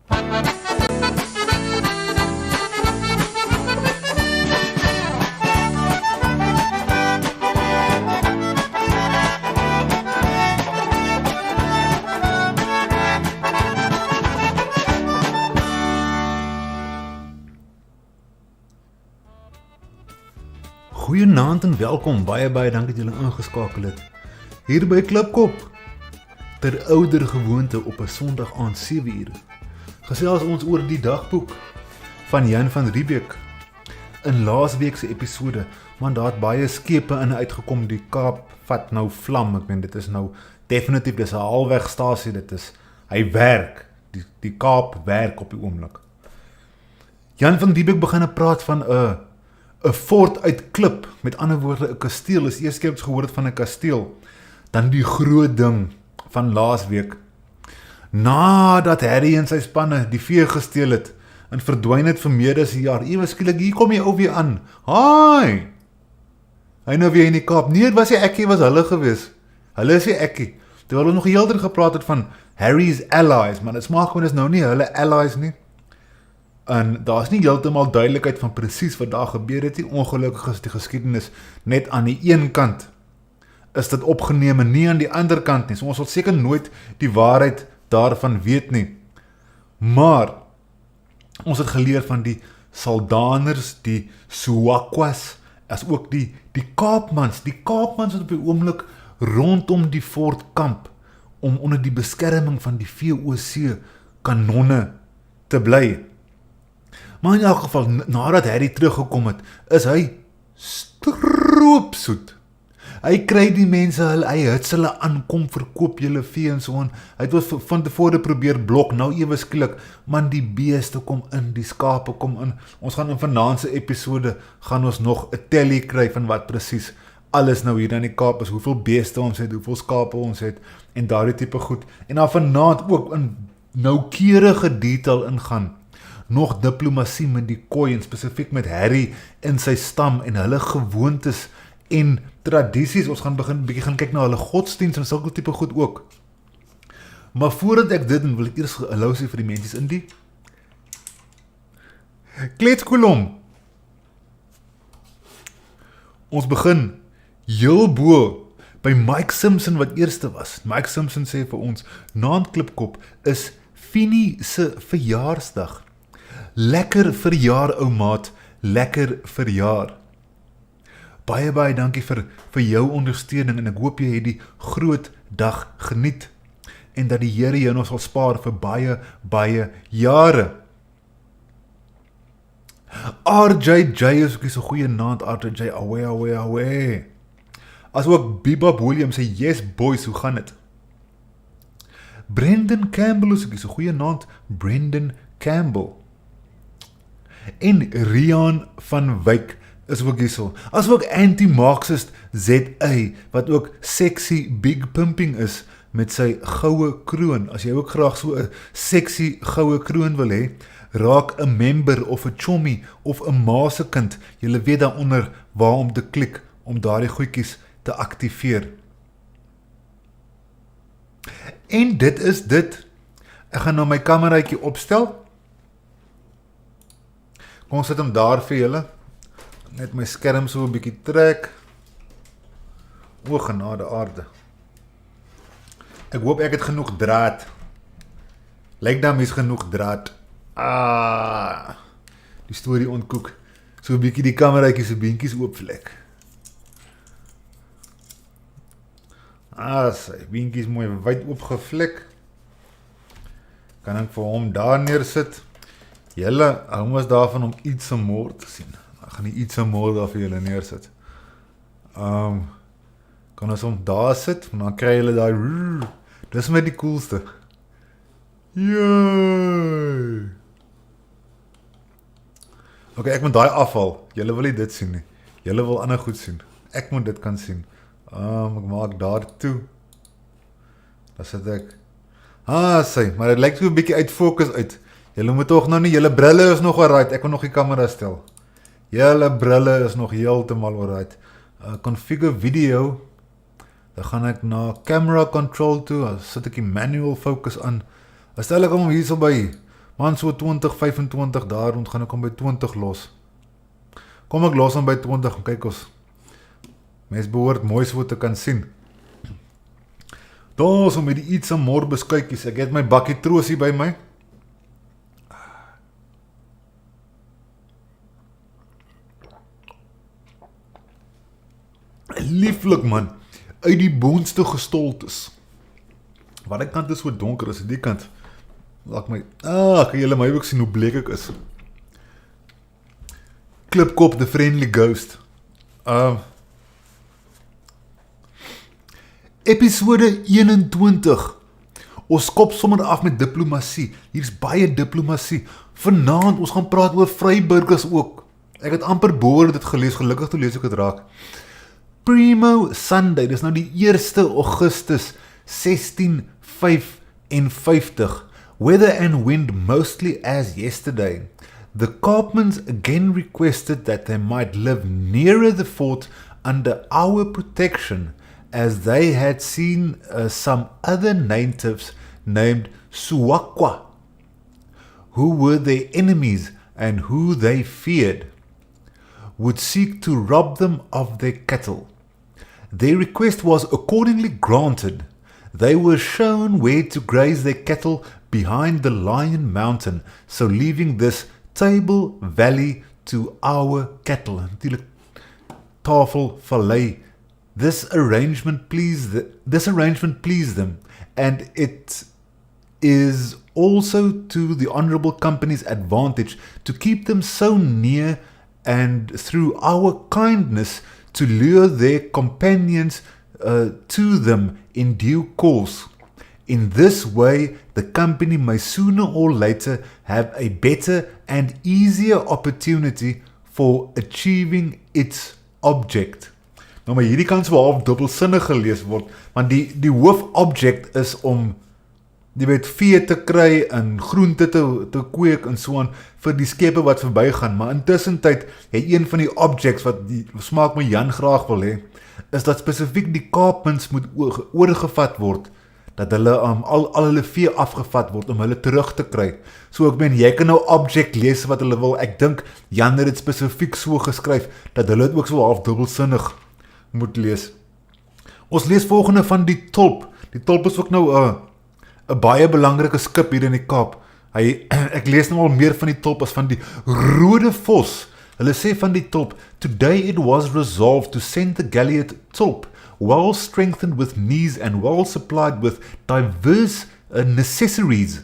Goeienaand en welkom, baie dankie dat julle ingeskakel het. Hier by Klipkop, ter ouder gewoonte op 'n Sondag aand 7uur. Gesels ons oor die dagboek van Jan van Riebeeck. In laasweek se episode, want daar het baie skepe in uitgekom, die Kaap vat nou vlam, ek meen dit is nou definitief, dis 'n halwegstasie, dit is, hy werk, die Kaap werk op die oomblik. Jan van Riebeeck begin praat van 'n fort uit klip, met ander woorde 'n kasteel, is eers keer ons gehoor het van 'n kasteel, dan die groot ding van laasweek, nadat Harry en sy spanne die vee gesteel het, en verdwyn het vir meer as 'n jaar, ewe skielik, hier kom jy ou weer aan, hi, hy nou weer in die Kaap, nee, het was die ekkie, was hulle gewees, hulle is die ekkie, terwyl ons nog heel ter gepraat het van Harry's allies, maar dit smaak gewoon is nou nie hulle allies nie, en daar is nie heeltemal duidelikheid van presies wat daar gebeur het nie, ongelukkig is die geskiedenis net aan die een kant, is dit opgeneem en nie aan die ander kant nie, so ons sal seker nooit die waarheid daarvan weet nie, maar ons het geleer van die Saldaners, die Suakwas, as ook die Kaapmans wat op die oomblik rondom die fort kamp, om onder die beskerming van die VOC kanonne te bly. Maar in elk geval, nadat Harry teruggekom het, is hy stroopsoet. Hy kry die mense, hy hits hulle aan, kom verkoop julle vee en so aan. Hy het van tevore probeer blok, nou ewe skielik, man die beeste kom in, die skape kom in. Ons gaan in vanaand se episode, gaan ons nog 'n tally kry van wat presies alles nou hier in die Kaap is, hoeveel beeste ons het, hoeveel skape ons het, en daardie tipe goed. En dan vanaand ook in noukeurige detail ingaan, nog diplomatie met die kooi, en spesifiek met Harry en sy stam, en hulle gewoontes en tradisies. Ons gaan bietjie gaan kyk na hulle godsdienst en sulke tipe goed ook. Maar voordat ek dit doen, wil ek eers 'n lousie vir die mensies in die kletskolom. Ons begin heel bo by Mike Simpson wat eerste was. Mike Simpson sê vir ons, naand Klipkop is Fini se verjaarsdag. Lekker verjaar ou maat, lekker verjaar. Baie dankie vir jou ondersteuning, en ek hoop jy het die groot dag geniet, en dat die Here jou nog sal spaar vir baie jare. RJJ is ook so goeie naand, RJJ, away. As ook Bebop Williams sê, yes boys, hoe gaan het? Brendan Campbell is ook so goeie naand, Brendan Campbell. En Rian van Wyk is ook hierso, as ook anti-Marxist ZA, wat ook sexy big pimping is, met sy goue kroon. As jy ook graag so 'n sexy goue kroon wil hê, raak 'n member of 'n chommy of 'n maasekind, jy weet daaronder waar om te klik, om daardie goedjies te aktiveer. En dit is dit. Ek gaan nou my kameraatjie opstel. Kom sit hom daar vir julle. Net my skerm so 'n bietjie trek. O genade aarde. Ek hoop ek het genoeg draad. Lyk dan mens genoeg draad. Die storie ontkoek. So 'n bietjie die kameraatjie se beentjies oopvlek. Sy beentjies mooi wyd oopgevlek. Kan ek vir hom daar neersit? Julle, hou mos daarvan om iets se moor te sien. Ek gaan nie iets se moor daar vir julle neersit. Kan ons hom daar sit, en dan kry julle daai, dis my die coolste. Yay! Ok, ek moet daai afval. Julle wil nie dit sien nie. Julle wil ander goed sien. Ek moet dit kan sien. Ek maak daar toe. Daar sit ek. Sy, maar dit lyk so 'n bietjie uit fokus uit. Julle moet toch nou nie, julle brille is nog alright, ek wil nog die kamera stel. Julle brille is nog heeltemal alright. Configure video, dan gaan ek na camera control toe, dan sit ek die manual focus aan. Dan stel ek hom hier so by Man, so 20, 25 daar rond gaan ek hom by 20 los. Kom ek los hom by 20, kyk ons. Mens behoort mooi so te kan sien. Daar is om met die iets aan morbeskuitjies. Ek het my bakkie troosie by my. Lieflik man, uit die boonste gestoltes. Wat die kant is so donker as die kant. Laat my, kan julle my ook sien hoe bleek ek is. Klipkop, the friendly ghost. Episode 21. Ons kop sommer af met diplomatie. Hier is baie diplomatie. Vanaand, ons gaan praat oor Vryburgers ook. Ek het amper boor dit gelees, gelukkig toe lees ek het raak. Primo Sunday, dis nou die 1 Augustus 1655. Weather and wind mostly as yesterday. The Kaapmans again requested that they might live nearer the fort under our protection, as they had seen some other natives named Suwakwa, who were their enemies and who they feared, would seek to rob them of their cattle. Their request was accordingly granted. They were shown where to graze their cattle behind the Lion Mountain, so leaving this Table Valley to our cattle. Natuurlijk, Tafel Vallei. This arrangement pleased them, and it is also to the Honourable Company's advantage to keep them so near, and through our kindness to lure their companions to them in due course. In this way, the company may sooner or later have a better and easier opportunity for achieving its object. Nou maar hierdie kan so half dubbelsinnig gelees word, want die hoofobject is om jy weet vee te kry en groente te kweek en so aan vir die skepe wat verbygaan, maar intussen tyd het een van die objects wat die smaak my Jan graag wil hê, is dat spesifiek die Kaapmans moet oorgevat word, dat hulle al hulle vee afgevat word om hulle terug te kry. So ek jy kan nou object lees wat hulle wil. Ek dink Jan het dit spesifiek so geskryf dat hulle dit ook so half dubbelsinnig moet lees. Ons lees volgende van die Tulp. Die Tulp is ook nou 'n baie belangrike skip hier in die Kaap. Ek lees nou al meer van die Tulp as van die Rode Vos. Hulle sê van die Tulp, today it was resolved to send the galleot Tulp, well strengthened with knees and well supplied with diverse necessaries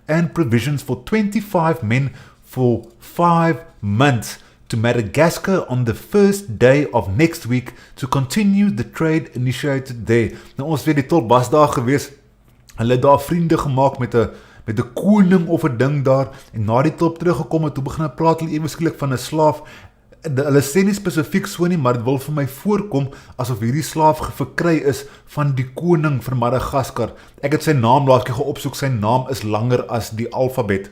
and provisions for 25 men for 5 months to Madagascar on the first day of next week to continue the trade initiated there. Nou ons weet die Tulp was daar gewees, hulle het daar vriende gemaak met 'n koning of 'n ding daar, en na die Tulp teruggekom het, toe begin hy praat hulle ewe skielik van 'n slaaf. Hulle sê nie spesifiek so nie, maar dit wil vir my voorkom asof hierdie slaaf verkry is van die koning van Madagaskar. Ek het sy naam laatjie geopsoek, sy naam is langer as die alfabet.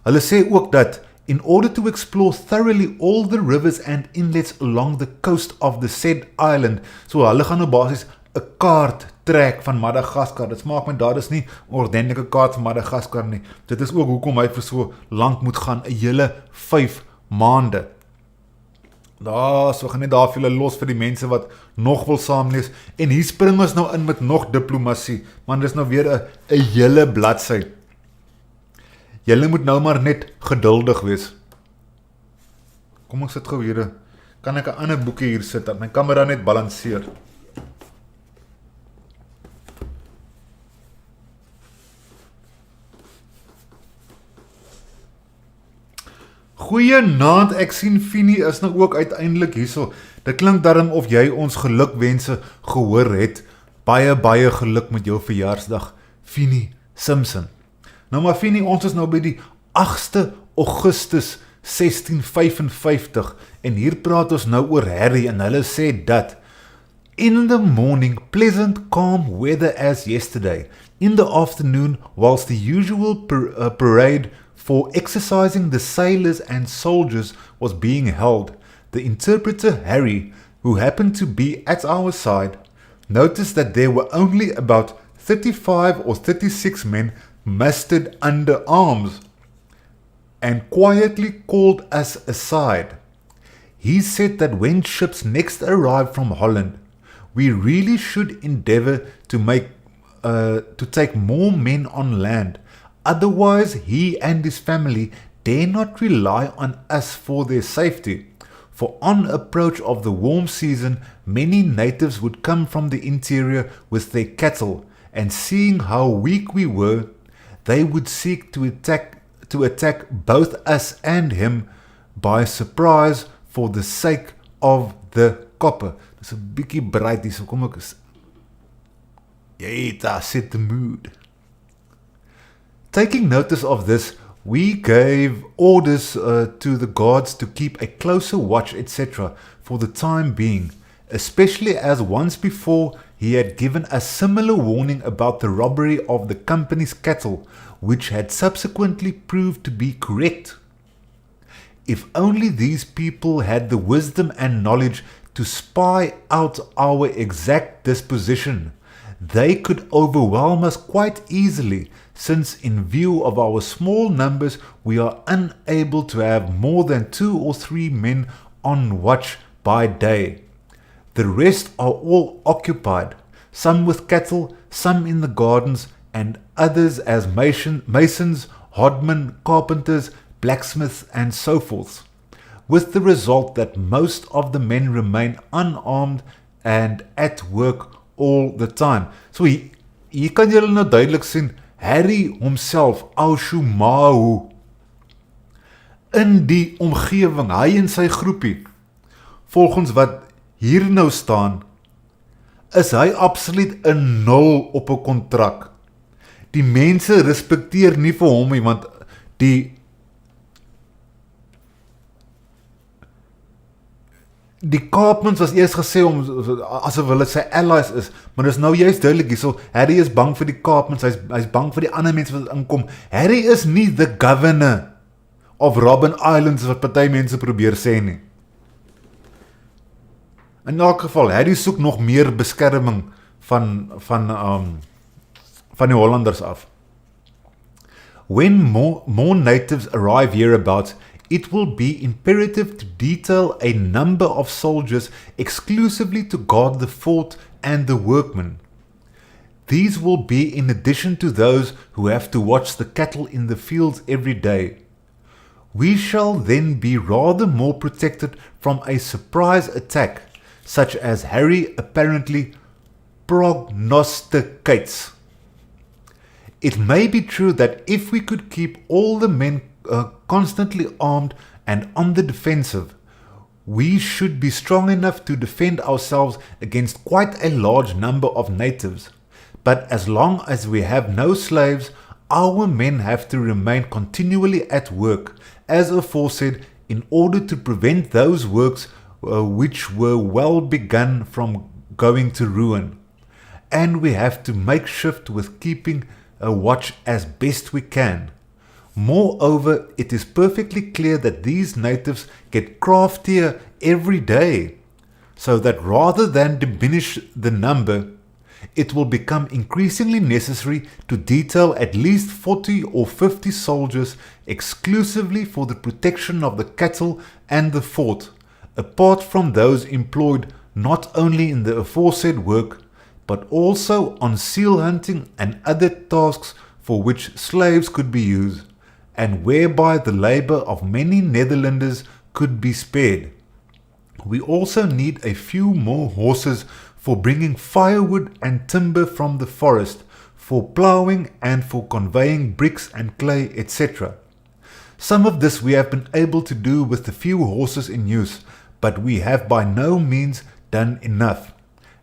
Hulle sê ook dat in order to explore thoroughly all the rivers and inlets along the coast of the said island, so hulle gaan nou basies 'n kaart trek van Madagaskar. Dit maak my daar is nie 'n ordentlike kaart van Madagaskar nie. Dit is ook hoekom hy vir so lank moet gaan, 'n hele 5 maande. So gaan net daar vir julle los vir die mense wat nog wil saamlees. En hier spring ons nou in met nog diplomatie, want dis nou weer 'n hele bladsy. Julle moet nou maar net geduldig wees. Kom ek sit gou hier. Kan ek 'n ander boekie hier sit dat my kamera net balanseer? Goeienaand, ek sien Fini is nou ook uiteindelik hierso. Dit klink daarom of jy ons gelukwense gehoor het. Baie geluk met jou verjaarsdag, Fini Simpson. Nou maar Fini, ons is nou by die 8 Augustus 1655 en hier praat ons nou oor Harry en hulle sê dat in the morning, pleasant calm weather as yesterday. In the afternoon, whilst the usual parade for exercising the sailors and soldiers was being held, the interpreter Harry, who happened to be at our side, noticed that there were only about 35 or 36 men mustered under arms and quietly called us aside. He said that when ships next arrive from Holland, we really should endeavour to take more men on land. Otherwise, he and his family dare not rely on us for their safety. For on approach of the warm season, many natives would come from the interior with their cattle, and seeing how weak we were, they would seek to attack both us and him by surprise for the sake of the copper. Dis 'n bietjie breed hier, so kom ek set the mood. Taking notice of this, we gave orders to the guards to keep a closer watch, etc. for the time being, especially as once before he had given a similar warning about the robbery of the company's cattle, which had subsequently proved to be correct. If only these people had the wisdom and knowledge to spy out our exact disposition, they could overwhelm us quite easily, since in view of our small numbers we are unable to have more than 2 or 3 men on watch by day. The rest are all occupied, some with cattle, some in the gardens, and others as masons, hodmen, carpenters, blacksmiths, and so forth, with the result that most of the men remain unarmed and at work all the time. So hier kan julle nou duidelik sien, Harry homself, Aushumahu, in die omgewing, hy en sy groepie, volgens wat hier nou staan, is hy absoluut 'n 0 op 'n kontrak. Die mense respekteer nie vir hom nie, want die Kaapmans was eers gesê asof hulle sy allies is, maar dis nou juist duidelik hier, so Harry is bang vir die Kaapmans, hy's bang vir die ander mense wat inkom. Harry is nie the governor of Robben Islands wat party mense probeer sê nie. In elk geval, Harry soek nog meer beskerming van die Hollanders af. When more natives arrive hereabouts, it will be imperative to detail a number of soldiers exclusively to guard the fort and the workmen. These will be in addition to those who have to watch the cattle in the fields every day. We shall then be rather more protected from a surprise attack, such as Harry apparently prognosticates. It may be true that if we could keep all the men constantly armed and on the defensive, we should be strong enough to defend ourselves against quite a large number of natives. But as long as we have no slaves, our men have to remain continually at work, as aforesaid, in order to prevent those works which were well begun from going to ruin. And we have to make shift with keeping a watch as best we can. Moreover, it is perfectly clear that these natives get craftier every day, so that rather than diminish the number, it will become increasingly necessary to detail at least 40 or 50 soldiers exclusively for the protection of the cattle and the fort, apart from those employed not only in the aforesaid work, but also on seal hunting and other tasks for which slaves could be used, and whereby the labour of many Netherlanders could be spared. We also need a few more horses for bringing firewood and timber from the forest, for ploughing and for conveying bricks and clay, etc. Some of this we have been able to do with the few horses in use, but we have by no means done enough,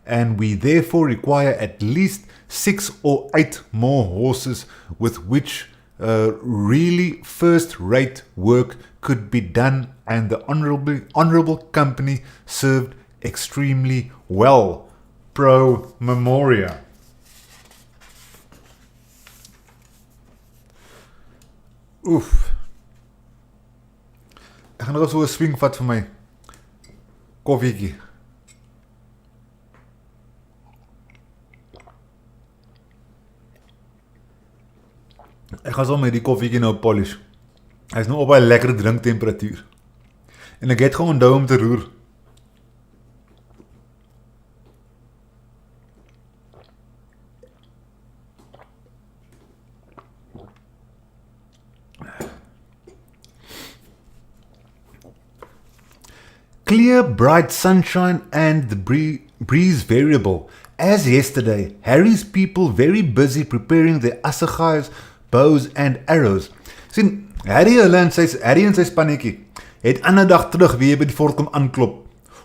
and we therefore require at least 6 or 8 more horses with which really first-rate work could be done, and the honourable company served extremely well. Pro Memoria. Oef. Ek gaan nou so 'n swing vat vir my koffieetjie. Ek gaan sommer die koffiekie nou polish. Hy is nou op 'n lekker drinktemperatuur. En ek het gewoon onthou om te roer. Clear, bright sunshine and the breeze variable. As yesterday, Harry's people very busy preparing their assegais, bows and arrows. Sien, Harry en sy spannetjie het ander dag terug weer by die fort kom aanklop.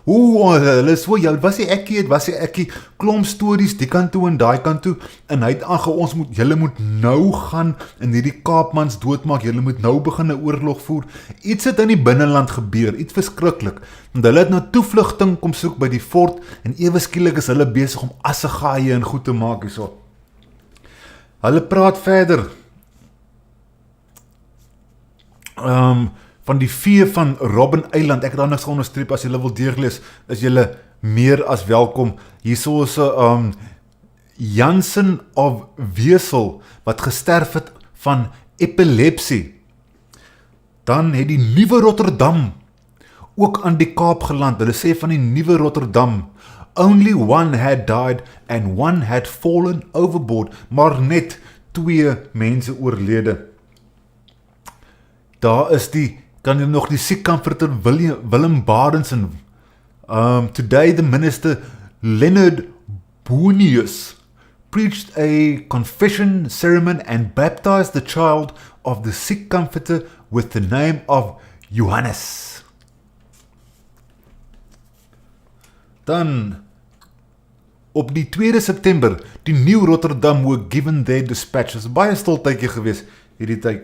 Hulle so, was die ekkie, klomp stories die kant toe en daai kant toe, en hy het aange, julle moet nou gaan en hierdie Kaapmans doodmaak, julle moet nou begin 'n oorlog voer. Iets het in die binneland gebeur, iets verskriklik, want hulle het nou toevlugting kom soek by die fort, en ewe skielik is hulle besig om assegaaie en goed te maak hierso. Hulle praat verder, van die vee van Robben Eiland. Ek het daar niks onderstreep, as julle wil deurlees, is julle meer as welkom. Hierso is Jansen of Wesel, wat gesterf het van epilepsie. Dan het die Nuwe Rotterdam ook aan die Kaap geland. Hulle sê van die Nuwe Rotterdam, only one had died and one had fallen overboard, maar net 2 mense oorlede. Daar is kan jy nog die siekkamferter Willem Badensen. Today the minister Leonard Boonius preached a confession ceremony and baptized the child of the sick comforter with the name of Johannes. Dan op die 2 September, die New Rotterdam were given their dispatches. Baie stil tydjie gewees hierdie tyd.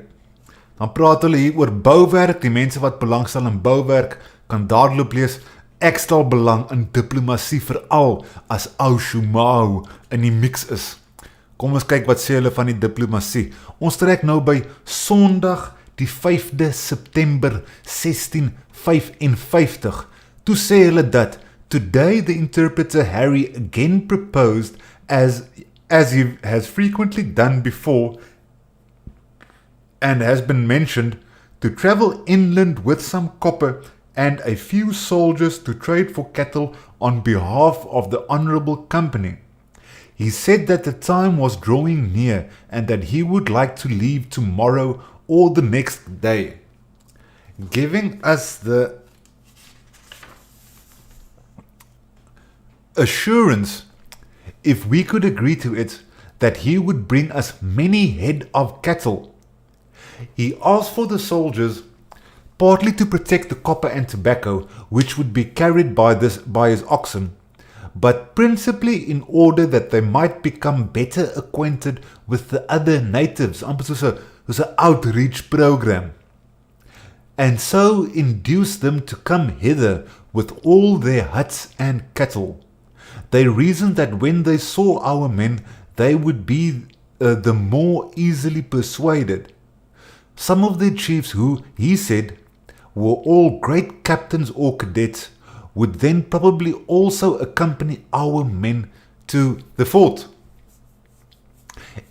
Dan praat hulle hier oor bouwerk, die mense wat belangstel in bouwerk, kan daarloop lees, ek stel belang in diplomatie veral as ou Shumau in die mix is. Kom ons kyk wat sê hulle van die diplomatie. Ons trek nou by Sondag die 5de September 1655. Toe sê hulle dat, today the interpreter Harry again proposed, as he has frequently done before, and has been mentioned, to travel inland with some copper and a few soldiers to trade for cattle on behalf of the honourable company. He said that the time was drawing near and that he would like to leave tomorrow or the next day, giving us the assurance, if we could agree to it, that he would bring us many head of cattle. He asked for the soldiers partly to protect the copper and tobacco which would be carried by his oxen, but principally in order that they might become better acquainted with the other natives, amper soos 'n outreach program, and so induce them to come hither with all their huts and cattle. They reasoned that when they saw our men, they would be the more easily persuaded. Some of their chiefs who, he said, were all great captains or cadets, would then probably also accompany our men to the fort.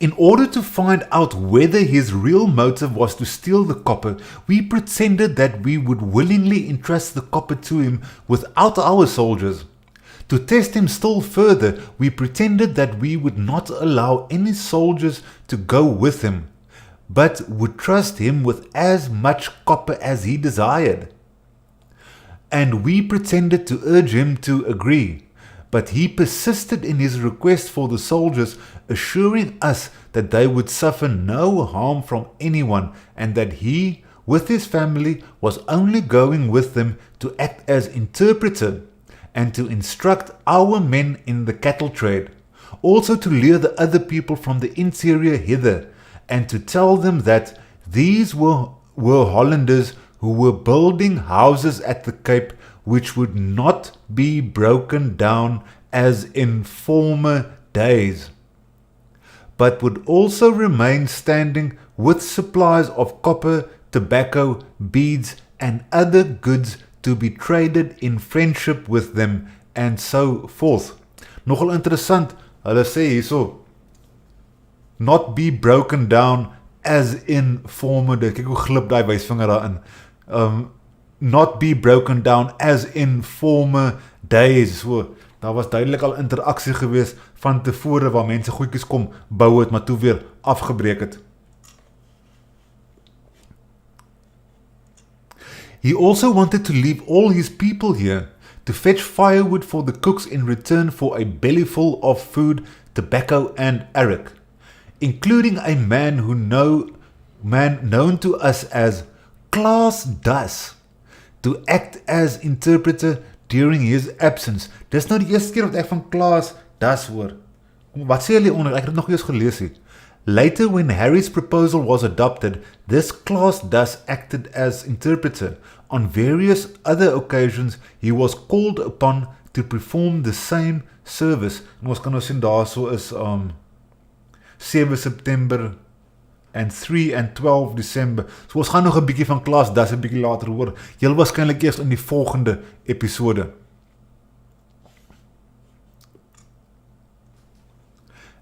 In order to find out whether his real motive was to steal the copper, we pretended that we would willingly entrust the copper to him without our soldiers. To test him still further, we pretended that we would not allow any soldiers to go with him, but would trust him with as much copper as he desired. And we pretended to urge him to agree, but he persisted in his request for the soldiers, assuring us that they would suffer no harm from anyone, and that he, with his family, was only going with them to act as interpreter, and to instruct our men in the cattle trade, also to lure the other people from the interior hither, and to tell them that these were Hollanders who were building houses at the Cape which would not be broken down as in former days, but would also remain standing with supplies of copper, tobacco, beads, and other goods to be traded in friendship with them, and so forth. Nogal interessant, hulle sê hierso, not be broken down as in former day. Kyk hoe glip die wysvinger daarin. Not be broken down as in former days. So, daar was duidelik al interaksie gewees van tevore waar mense goedjies kom bou het, maar toe weer afgebreek het. He also wanted to leave all his people here to fetch firewood for the cooks in return for a bellyful of food, tobacco and arrack, including a man known to us as Klaas Das, to act as interpreter during his absence. Dis nou die eerste keer wat ek van Klaas Das hoor. Wat sê julle onder? Ek het dit nog eers gelees hier. Later, when Harry's proposal was adopted, this Klaas Das acted as interpreter. On various other occasions, he was called upon to perform the same service. En ons kan nou sien daar so is 7 September en 3 en 12 December. So ons gaan nog 'n bietjie van Klaas Das 'n bietjie later hoor. Heel waarskynlik eers in die volgende episode.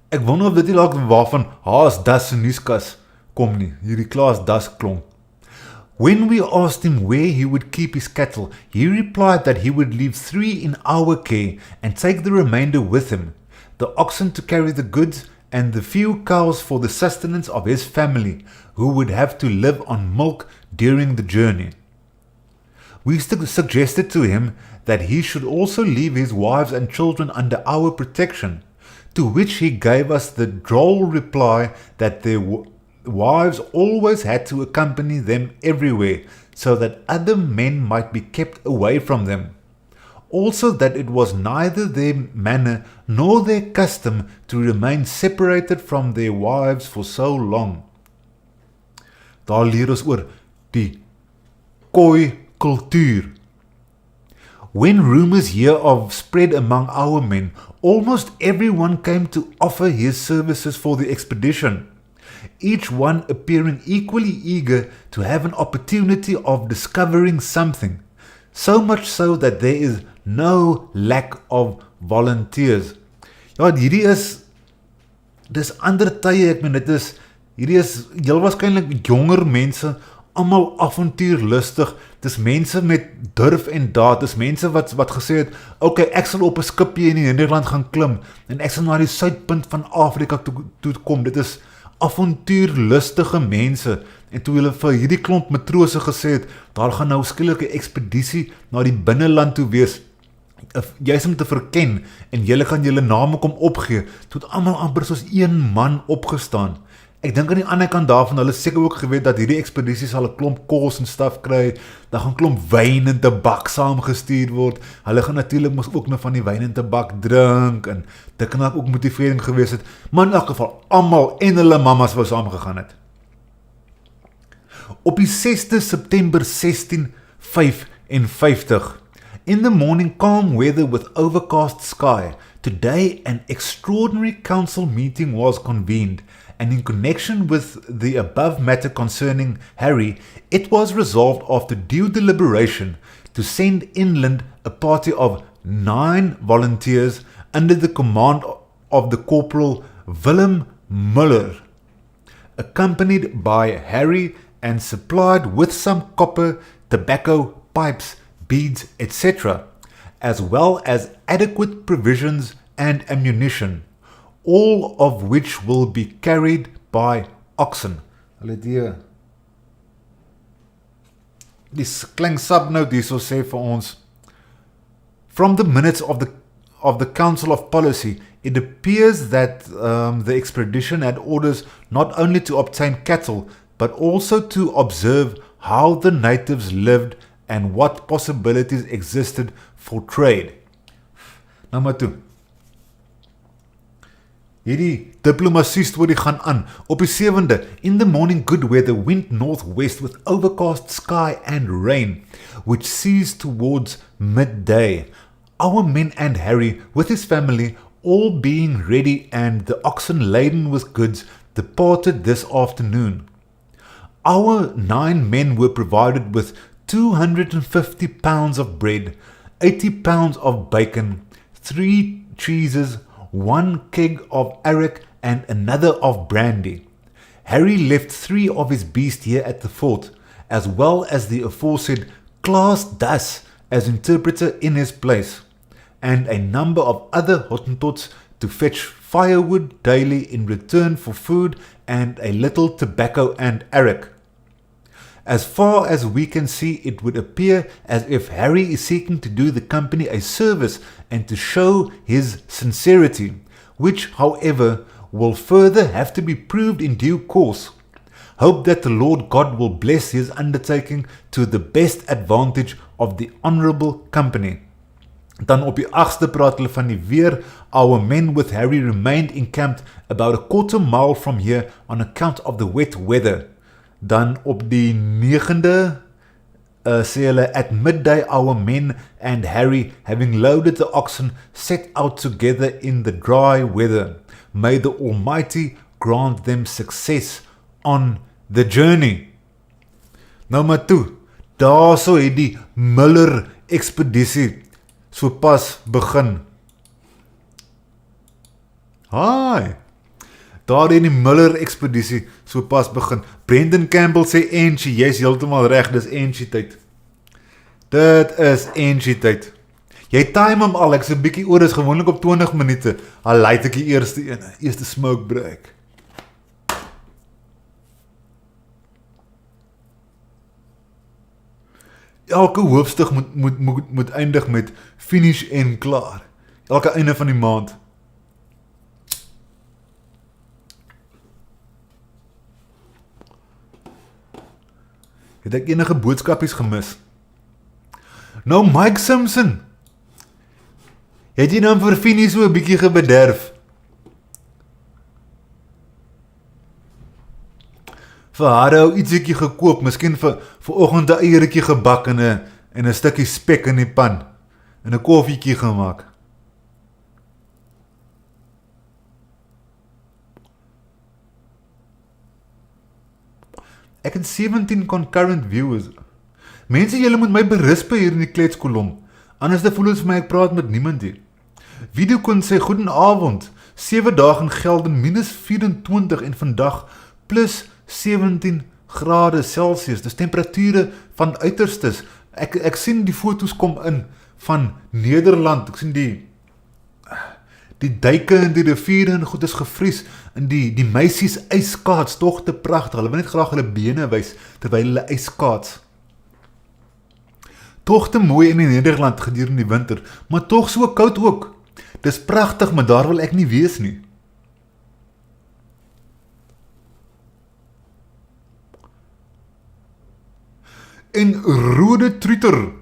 Ek wonder of dit nie dalk waarvan Haas Das se nuuskas kom nie. Hierdie Klaas Das klomp. When we asked him where he would keep his cattle, he replied that he would leave 3 in our care and take the remainder with him, the oxen to carry the goods and the few cows for the sustenance of his family, who would have to live on milk during the journey. We suggested to him that he should also leave his wives and children under our protection, to which he gave us the droll reply that their wives always had to accompany them everywhere, so that other men might be kept away from them. Also that it was neither their manner nor their custom to remain separated from their wives for so long. Daar leer ons oor die Khoi kultuur. When rumors hereof spread among our men, almost everyone came to offer his services for the expedition, each one appearing equally eager to have an opportunity of discovering something, so much so that there is no lack of volunteers. Ja, dis ander tye, ek meen, hierdie is heel waarskynlik jonger mense, almal avontuurlustig, dis mense met durf en daad, dis mense wat gesê het, okay, ek sal op 'n skipie in die Nederland gaan klim, en ek sal na die suidpunt van Afrika toe kom, dit is avontuurlustige mense, en toe hulle vir hierdie klomp matrose gesê het, daar gaan nou skielik 'n ekspedisie na die binneland toe wees, juist om te verken, en julle kan julle name kom opgee, toe het almal amper soos een man opgestaan. Ek dink aan die ander kant daarvan, hulle seker ook geweet dat hierdie ekspedisie sal 'n klomp kos en staf kry, dan gaan klomp wyn en tabak saamgestuur word, hulle gaan natuurlik mos ook nog van die wyn en tabak drink, en dit kan ook motivering gewees het, maar in elk geval, almal en hulle mammas wou saamgegaan het. Op die 6de September 1655, in the morning calm weather with overcast sky, today an extraordinary council meeting was convened, and in connection with the above matter concerning Harry, it was resolved after due deliberation to send inland a party of 9 volunteers under the command of the Corporal Willem Muller, accompanied by Harry and supplied with some copper, tobacco, pipes, beads, etc., as well as adequate provisions and ammunition, all of which will be carried by oxen. Hulle die klein subnote hierso sê vir ons, from the minutes of the Council of Policy, it appears that the expedition had orders not only to obtain cattle, but also to observe how the natives lived and what possibilities existed for trade. Nou maar toe. Hierdie diplomatie storie gaan aan. Op die 7de, in the morning good weather, wind northwest with overcast sky and rain, which ceased towards midday. Our men and Harry, with his family, all being ready and the oxen laden with goods, departed this afternoon. Our 9 men were provided with 250 pounds of bread, 80 pounds of bacon, 3 cheeses, 1 keg of arrack and another of brandy. Harry left 3 of his beasts here at the fort, as well as the aforesaid Claas Das as interpreter in his place, and a number of other Hottentots to fetch firewood daily in return for food and a little tobacco and arrack. As far as we can see, it would appear as if Harry is seeking to do the company a service and to show his sincerity, which, however, will further have to be proved in due course. Hope that the Lord God will bless his undertaking to the best advantage of the honourable company. Dan op die 8ste praat hulle van die weer. Our men with Harry remained encamped about a quarter mile from here on account of the wet weather. Dan op die 9de sê hulle, at midday our men and Harry, having loaded the oxen, set out together in the dry weather. May the Almighty grant them success on the journey. Nou maar toe, daar so het die Muller ekspedisie so pas begin. Hi! Daar het die Muller ekspedisie so pas begin. Brendan Campbell sê Enchie, jy is heeltemal reg, dis Enchie tyd. Dit is Enchie tyd. Jy time hom al, ek so 'n bietjie oor, is gewoonlik op 20 minute. Al luit ek die eerste smoke break. Elke hoofstuk moet eindig met finish en klaar. Elke einde van die maand. Het ek enige boodskapies gemis? Nou Mike Simpson, het jy dan vir Fini so 'n bietjie gebederf? Vir haar ou ietsiekie gekoop, miskien vir oggend 'n eiertjie gebak en 'n stukkie spek in die pan en 'n koffietjie gemaak. Ek het 17 concurrent viewers. Mense, julle moet my berisp hier in die kletskolom. Anders voel het vir my ek praat met niemand hier. Videokon sê goedenavond. 7 dae in Gelden minus 24 en vandag plus 17 grade Celsius. Dis temperature van uiterstes. Ek sien die foto's kom in van Nederland. Ek sien die duike in die riviere en goed is gevries. En die meisies ijskaats, toch te prachtig. Hulle wil net graag hulle bene wys terwyl hulle ijskaats. Toch te mooi in die Nederland gedurende die winter, maar toch so koud ook. Dis pragtig, maar daar wil ek nie wees nie. En rode truiter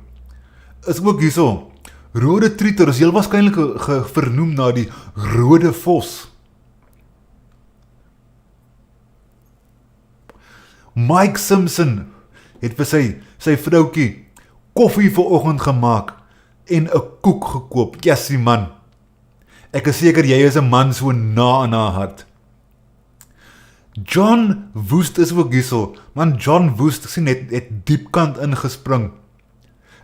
is ook hierso. Rode truiter is heel waarskynlik vernoem na die rode vos. Mike Simpson het vir sy vroukie koffie vanoggend gemaak en 'n koek gekoop. Jessie man. Ek is seker jy is 'n man so na in haar hart. John Woest is ook hierso. Man, John Woest sien het diepkant ingespring.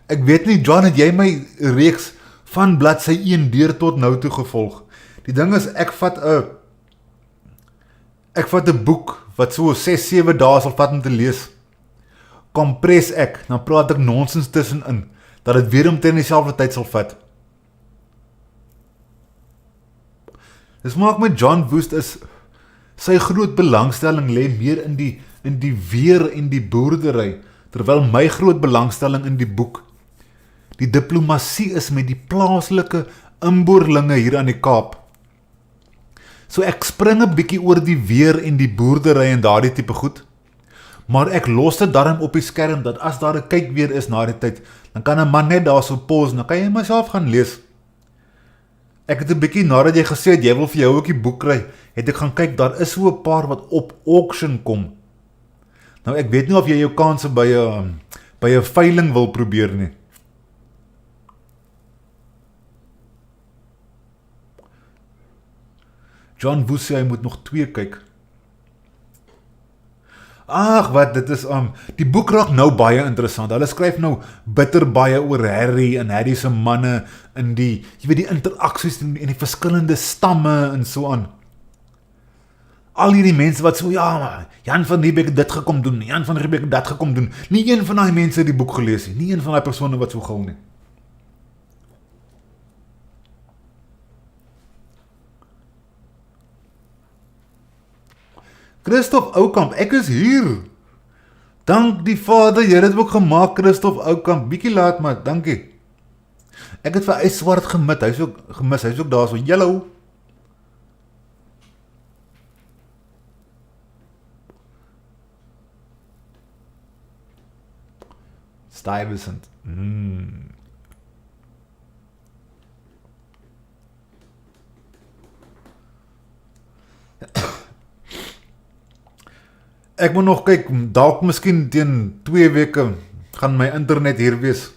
Ek weet nie, John, het jy my reeks van bladsy 1 deur tot nou toe gevolg? Die ding is, ek vat 'n boek wat so 6-7 dae sal vat om te lees. Kompres ek, dan praat ek nonsens tussenin, dat het weer omtrent dieselfde tyd sal vat. Dis maak met John Woest is, sy groot belangstelling lê meer in die weer en die boerdery, terwyl my groot belangstelling in die boek, die diplomatie is met die plaaslike inboorlinge hier aan die Kaap. So ek spring 'n bietjie oor die weer en die boerdery en daardie tipe goed, maar ek los dit darm op die skerm, dat as daar 'n kyk weer is na die tyd, dan kan 'n man net daar so pause, dan kan jy myself gaan lees. Ek het 'n bietjie, nadat jy gesê het, jy wil vir jou ook die boek kry, het ek gaan kyk, daar is so 'n paar wat op auction kom. Nou ek weet nie of jy jou kanse by 'n veiling wil probeer nie. John Woest sê hy moet nog 2 kyk. Ag, wat, dit is, die boek raak nou baie interessant. Hulle skryf nou bitter baie oor Harry en Harry se manne in jy weet die interaksies en die verskillende stamme en so aan. Al hierdie mense wat so, ja, maar Jan van Riebeeck het dit gekom doen, Jan van Riebeeck het dat gekom doen. Nie een van die mense het die boek gelees nie, nie een van die persone wat so gou nie. Christoph Oukamp, ek is hier. Dank die Vader, jy het dit ook gemaak, Christoph Oukamp. Bietjie laat, maar dankie. Ek het vir IJswart gemit, hy is ook daar so, yellow. Stuyvesant. Ek moet nog kyk, dalk miskien teen 2 weke gaan my internet hier wees.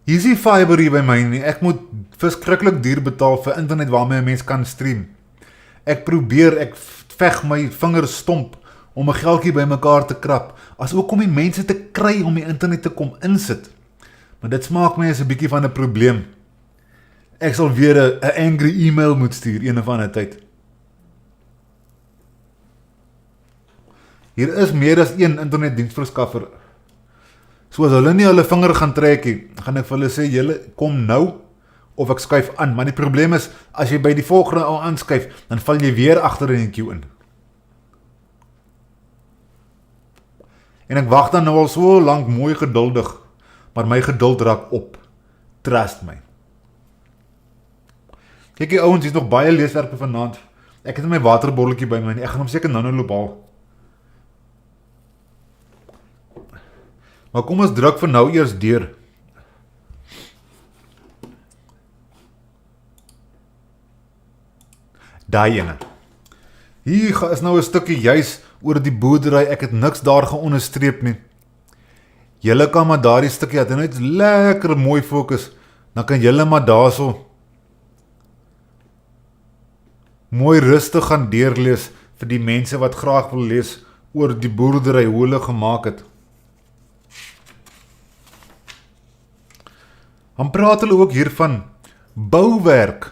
Hier is die fiber hier by my nie, ek moet verskriklik duur betaal vir internet waarmee 'n mens kan stream. Ek veg my vingers stomp om 'n geldjie by mekaar te krap, as ook om die mense te kry om die internet te kom insit. Maar dit smaak my as 'n bietjie van 'n probleem. Ek sal weer 'n angry e-mail moet stuur een of ander tyd. Hier is meer as een internetdiensverskaffer. So as hulle nie hulle vinger gaan trek nie, gaan ek vir hulle sê, julle kom nou, of ek skuif aan. Maar die probleem is, as jy by die volgende al aanskuif, dan val jy weer agter in die queue in. En ek wag dan nou al so lank mooi geduldig, maar my geduld raak op. Trust my. Kyk die ouens, hier is nog baie leeswerke vanaand. Ek het my waterbotteltjie by my, ek gaan hom seker nou loop haal. Maar kom ons druk vir nou eers deur. Daai ene. Hier is nou 'n stukkie juis oor die boerdery, ek het niks daar geonderstreep nie. Julle kan maar daardie stukkie, het net lekker mooi fokus, dan kan julle maar daarso mooi rustig gaan deurlees vir die mense wat graag wil lees oor die boerdery, hoe hulle gemaak het. Dan praat hulle ook hier van bouwerk.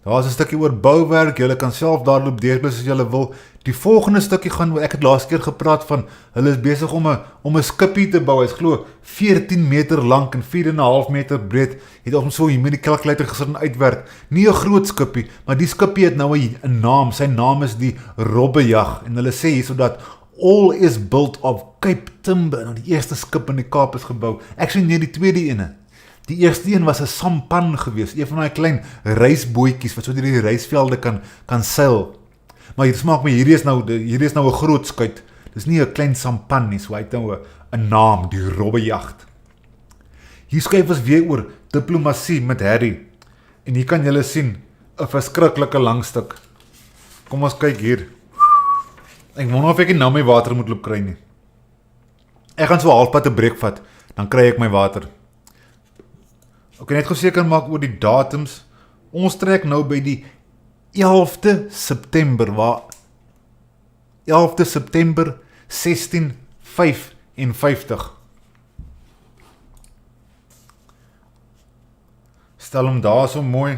Daar is 'n stukkie oor bouwerk, julle kan self daar loop deurblis as julle wil. Die volgende stukkie gaan, ek het laas keer gepraat van, hulle is besig om 'n skippie te bou, hy is glo 14 meter lank en 4,5 meter breed, het ons so hier met die kalkulator gesit en uitwerk. Nie 'n groot skippie, maar die skippie het nou 'n naam, sy naam is die Robbejag, en hulle sê hierso dat all is built of Cape timber, nou die eerste skip in die Kaap is gebou. Ek sê nee, die tweede ene. Die eerste een was 'n sampan geweest, een van die klein reisbootjies wat so deur die reisvelde kan seil. Maar hier smaak my, hierdie is nou 'n groot skuit. Dis nie 'n klein sampan nie, so hy het nou 'n naam, die Robbejag. Hier skryf ons weer oor diplomatie met Harry. En hier kan julle sien 'n verskriklike lang stuk. Kom ons kyk hier. Ek wonder of ek nou my water moet loop kry nie. Ek gaan so halfpad 'n breek vat, dan kry ek my water. Ok, net geseker maak oor die datums. Ons trek nou by die 11de September, waar 11de September 1655. Stel hom daar so mooi.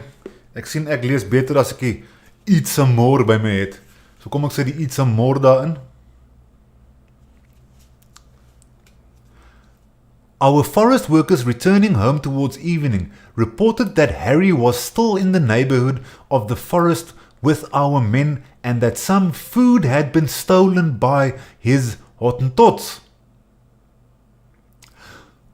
Ek sien ek lees beter as ek iets more by my het. So kom ek sê die iets more daarin. Our forest workers returning home towards evening reported that Harry was still in the neighborhood of the forest with our men and that some food had been stolen by his Hottentots.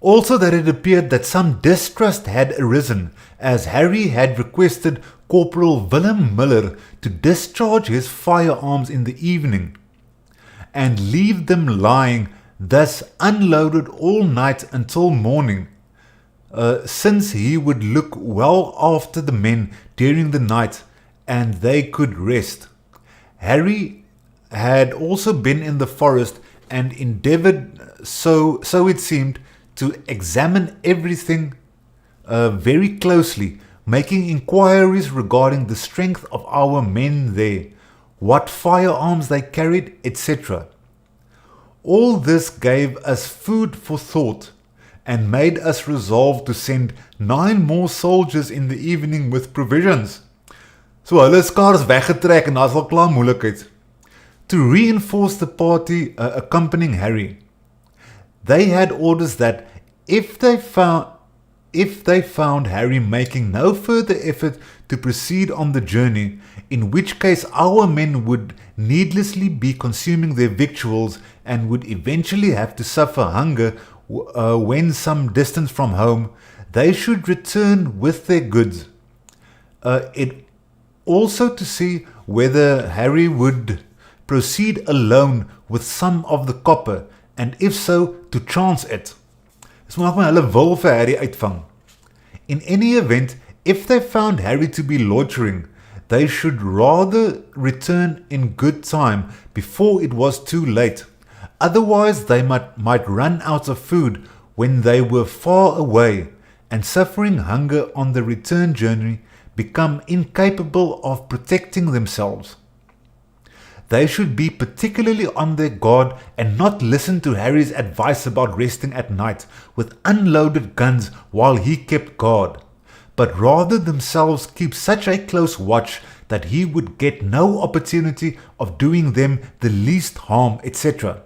Also that it appeared that some distrust had arisen as Harry had requested Corporal Willem Muller to discharge his firearms in the evening and leave them lying thus unloaded all night until morning, since he would look well after the men during the night and they could rest. Harry had also been in the forest and endeavored, so it seemed, to examine everything very closely, making inquiries regarding the strength of our men there, what firearms they carried, etc. All this gave us food for thought and made us resolve to send 9 more soldiers in the evening with provisions. So hulle is skaars weggetrek en daar's al klaar moeilikheid. To reinforce the party accompanying Harry, they had orders that if they found Harry making no further effort to proceed on the journey, in which case our men would needlessly be consuming their victuals and would eventually have to suffer hunger when some distance from home, they should return with their goods. It also to see whether Harry would proceed alone with some of the copper, and if so, to chance it. Dis maak my hulle wil vir Harry uitvang. In any event, if they found Harry to be loitering, they should rather return in good time before it was too late. Otherwise, they might run out of food when they were far away, and suffering hunger on the return journey, become incapable of protecting themselves. They should be particularly on their guard and not listen to Harry's advice about resting at night with unloaded guns while he kept guard, but rather themselves keep such a close watch that he would get no opportunity of doing them the least harm, etc.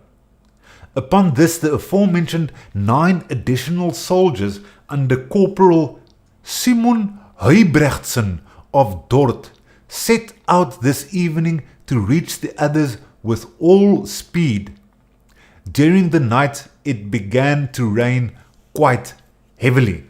Upon this, the aforementioned 9 additional soldiers under Corporal Simon Huybrechtsen of Dort set out this evening to reach the others with all speed. During the night, it began to rain quite heavily.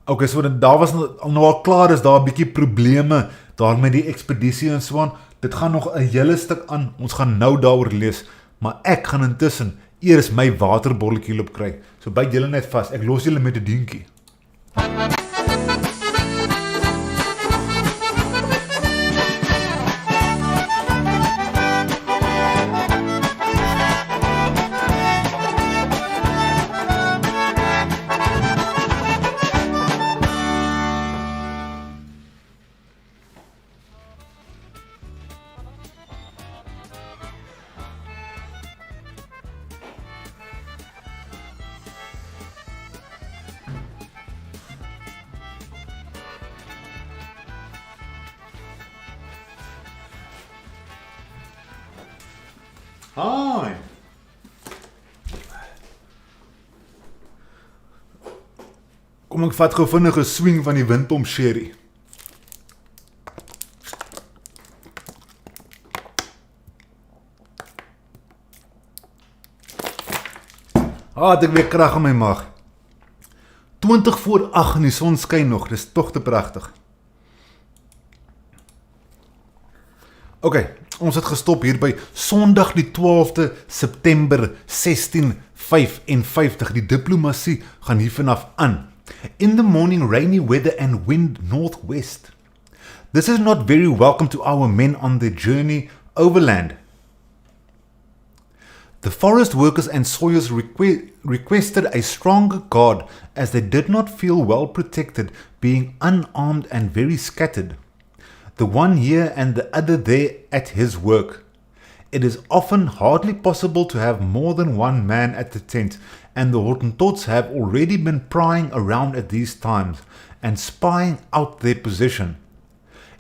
Okay, so daar was nou al klaar is daar 'n bietjie probleme daar met die ekspedisie en so aan. Dit gaan nog 'n hele stuk aan. Ons gaan nou daaroor lees, maar ek gaan intussen eers my waterbolletjie loop kry. So byt julle net vas. Ek los julle met 'n dientjie. Hi. Kom ek vat gou vinnig 'n swing van die windpomp sherry. Het ek weer krag in my maag. 20 voor 8 en die son skyn nog, dis tog te pragtig. Okay, ons het gestop hier by Sondag die 12de September 1655. Die diplomatie gaan hier vanaf aan. In the morning, rainy weather and wind northwest. This is not very welcome to our men on their journey overland. The forest workers and sawyers requested a stronger guard as they did not feel well protected, being unarmed and very scattered. The one here and the other there at his work. It is often hardly possible to have more than one man at the tent, and the Hottentots have already been prying around at these times and spying out their position.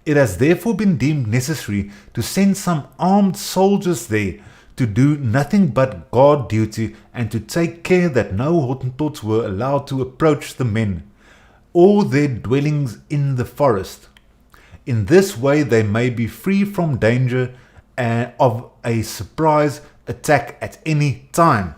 It has therefore been deemed necessary to send some armed soldiers there to do nothing but guard duty and to take care that no Hottentots were allowed to approach the men or their dwellings in the forest. In this way they may be free from danger of a surprise attack at any time.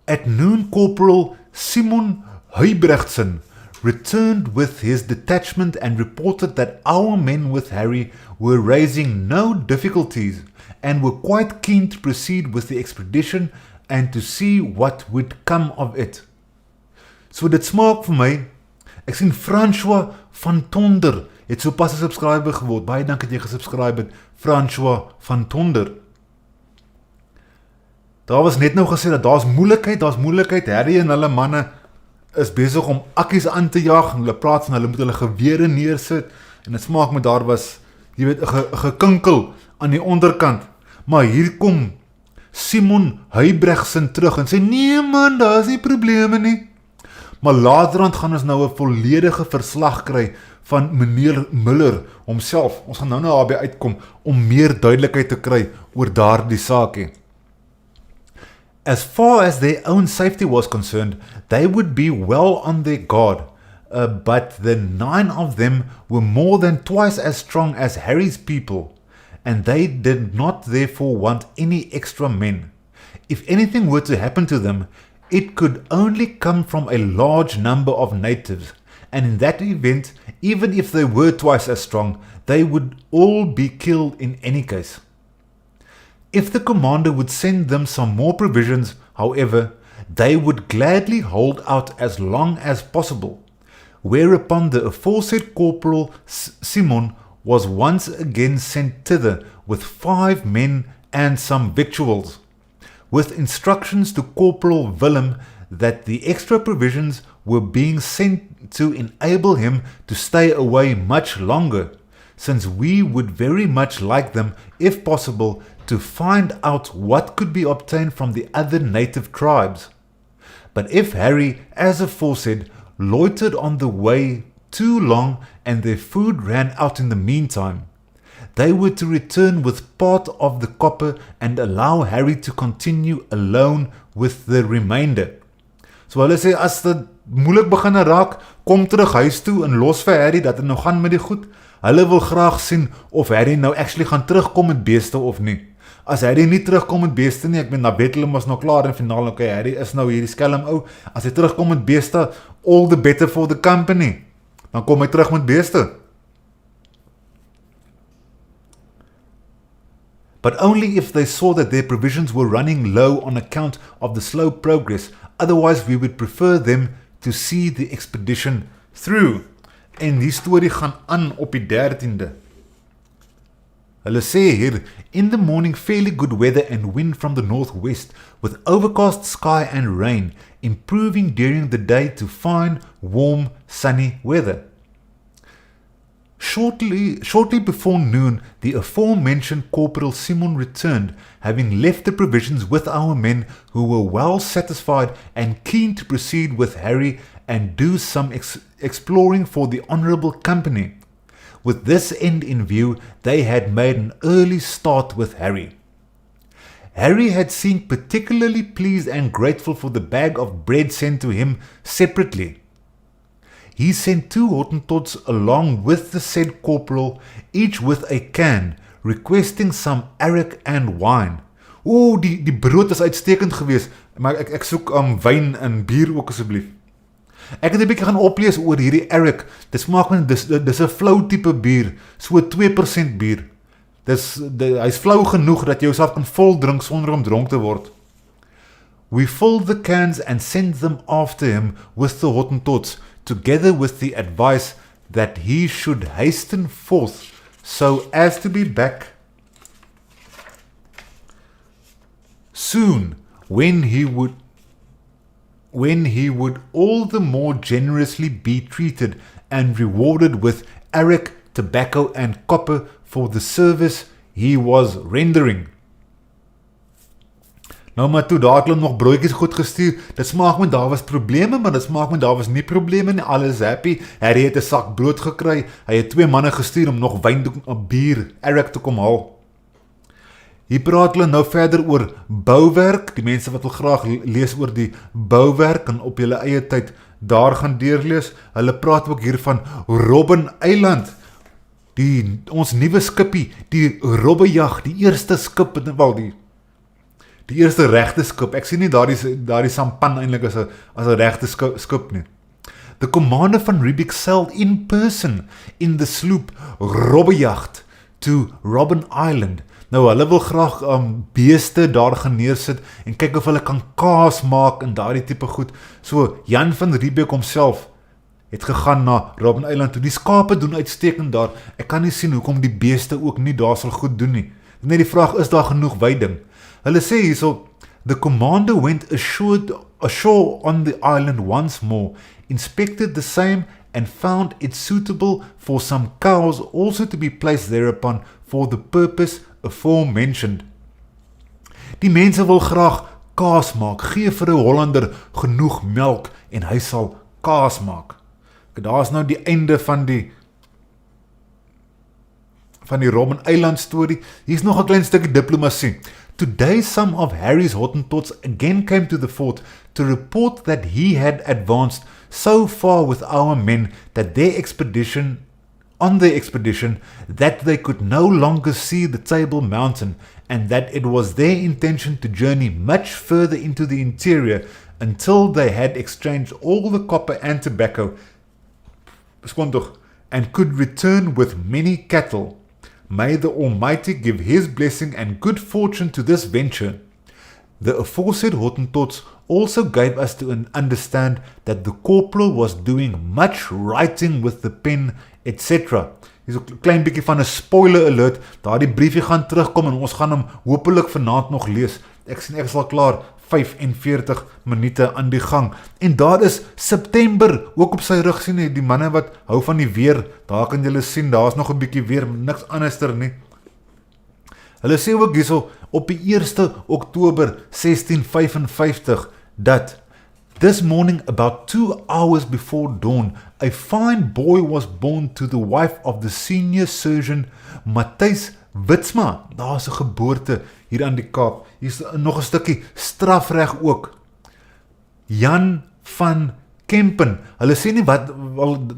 At noon, Corporal Simon Huybrechtsen returned with his detachment and reported that our men with Harry were raising no difficulties and were quite keen to proceed with the expedition and to see what would come of it. So dit smaak vir my, ek sien François van Tonder het so pas 'n subscriber geword. Baie dankie dat jy gesubscribe het, François van Tonder. Daar was net nou gesê dat daar's moeilikheid, Harry en hulle manne is besig om akkies aan te jag, en hulle praat van hulle moet hulle gewere neersit, en dit smaak met daar was, jy weet, 'n gekinkel aan die onderkant, maar hier kom Simon Huybrechtsen terug en sê, nee man, daar is nie probleme nie, Maar laterand gaan ons nou 'n volledige verslag kry van meneer Muller homself. Ons gaan nou daarby uitkom om meer duidelikheid te kry oor daardie saakie. As far as their own safety was concerned, they would be well on their guard, but the 9 of them were more than twice as strong as Harry's people, and they did not therefore want any extra men. If anything were to happen to them, it could only come from a large number of natives, and in that event, even if they were twice as strong, they would all be killed in any case. If the commander would send them some more provisions, however, they would gladly hold out as long as possible, whereupon the aforesaid Corporal Simon was once again sent thither with 5 men and some victuals, with instructions to Corporal Willem that the extra provisions were being sent to enable him to stay away much longer, since we would very much like them, if possible, to find out what could be obtained from the other native tribes. But if Harry, as aforesaid, loitered on the way too long and their food ran out in the meantime, they were to return with part of the copper and allow Harry to continue alone with the remainder. So hulle sê, as dit moeilik begin raak, kom terug huis toe en los vir Harry dat het nou gaan met die goed. Hulle wil graag sien of Harry nou actually gaan terugkom met beeste of nie. As Harry nie terugkom met beeste nie, ek meen, na Bethlehem was nou klaar in finaal, okay, Harry is nou hierdie skelm ou, as hy terugkom met beeste, all the better for the company. Dan kom hy terug met beeste. But only if they saw that their provisions were running low on account of the slow progress, otherwise we would prefer them to see the expedition through. En die storie gaan aan op die 13de. Hulle sê hier, in the morning fairly good weather and wind from the northwest, with overcast sky and rain, improving during the day to fine, warm, sunny weather. Shortly before noon, the aforementioned Corporal Simon returned, having left the provisions with our men, who were well satisfied and keen to proceed with Harry and do some exploring for the honourable company. With this end in view, they had made an early start with Harry. Harry had seemed particularly pleased and grateful for the bag of bread sent to him separately. He sent 2 Hottentots along with the said corporal, each with a can, requesting some arrack and wine. Die brood is uitstekend geweest, maar ek soek wyn en bier ook asseblief. Ek het 'n bietjie gaan oplees oor hierdie arrack. Dit smaak met dis 'n flou tipe bier, so 2% bier. Hy's flou genoeg dat jy jouself kan vol drink sonder om dronk te word. We filled the cans and sent them after him with the Hottentots, together with the advice that he should hasten forth so as to be back soon, when he would all the more generously be treated and rewarded with arrack, tobacco and copper for the service he was rendering. Nou maar toe, daar het hulle nog broodjies goed gestuur. Dit smaak met daar was probleme, maar dit smaak met daar was nie probleme nie. Alles happy. Harry het 'n sak brood gekry. Hy het 2 manne gestuur om nog wyn en bier, arrack te kom haal. Hier praat hulle nou verder oor bouwerk. Die mense wat wil graag lees oor die bouwerk en op julle eie tyd daar gaan deurlees. Hulle praat ook hier van Robben Eiland. Ons nuwe skipie, die robbejag, die eerste skip in wel die eerste regte skip. Ek sien nie daardie sampan eintlik as 'n regte skip nie. The commander van Riebeeck sailed in person in the sloop Robbejacht to Robben Island. Nou hulle wil graag beeste daar gaan neersit en kyk of hulle kan kaas maak en daardie tipe goed. So Jan van Riebeeck homself het gegaan na Robben Island toe. Die skape doen uitstekend daar. Ek kan nie sien hoekom die beeste ook nie daar sal goed doen nie. Net die vraag, is daar genoeg veiding? Hulle sê hierso, the commander went ashore on the island once more, inspected the same and found it suitable for some cows also to be placed thereupon for the purpose aforementioned. Die mense wil graag kaas maak, gee vir 'n Hollander genoeg melk en hy sal kaas maak. Daar is nou die einde van die Robben Island storie. Hier is nog 'n klein stukkie diplomatie. Today some of Harry's Hottentots again came to the fort to report that he had advanced so far with our men that on their expedition that they could no longer see the Table Mountain and that it was their intention to journey much further into the interior until they had exchanged all the copper and tobacco and could return with many cattle. May the Almighty give His blessing and good fortune to this venture. The aforesaid Hottentots also gave us to understand that the corporal was doing much writing with the pen, etc. Hier is 'n klein bietjie van 'n spoiler alert. Daardie briefie gaan terugkom en ons gaan hom hopelik vanaand nog lees. Ek sien ek is al klaar 45 minute aan die gang. En daar is September ook op sy rug, sien jy, die manne wat hou van die weer. Daar kan julle sien, daar is nog 'n bietjie weer, niks anderster nie. Hulle sê ook hierso op die 1 Oktober 1655 dat this morning about 2 hours before dawn a fine boy was born to the wife of the senior surgeon Matthys Witsma. Daar is 'n geboorte hier aan die Kaap. Hier is nog 'n stukkie strafreg ook. Jan van Kempen. Hulle sê nie wat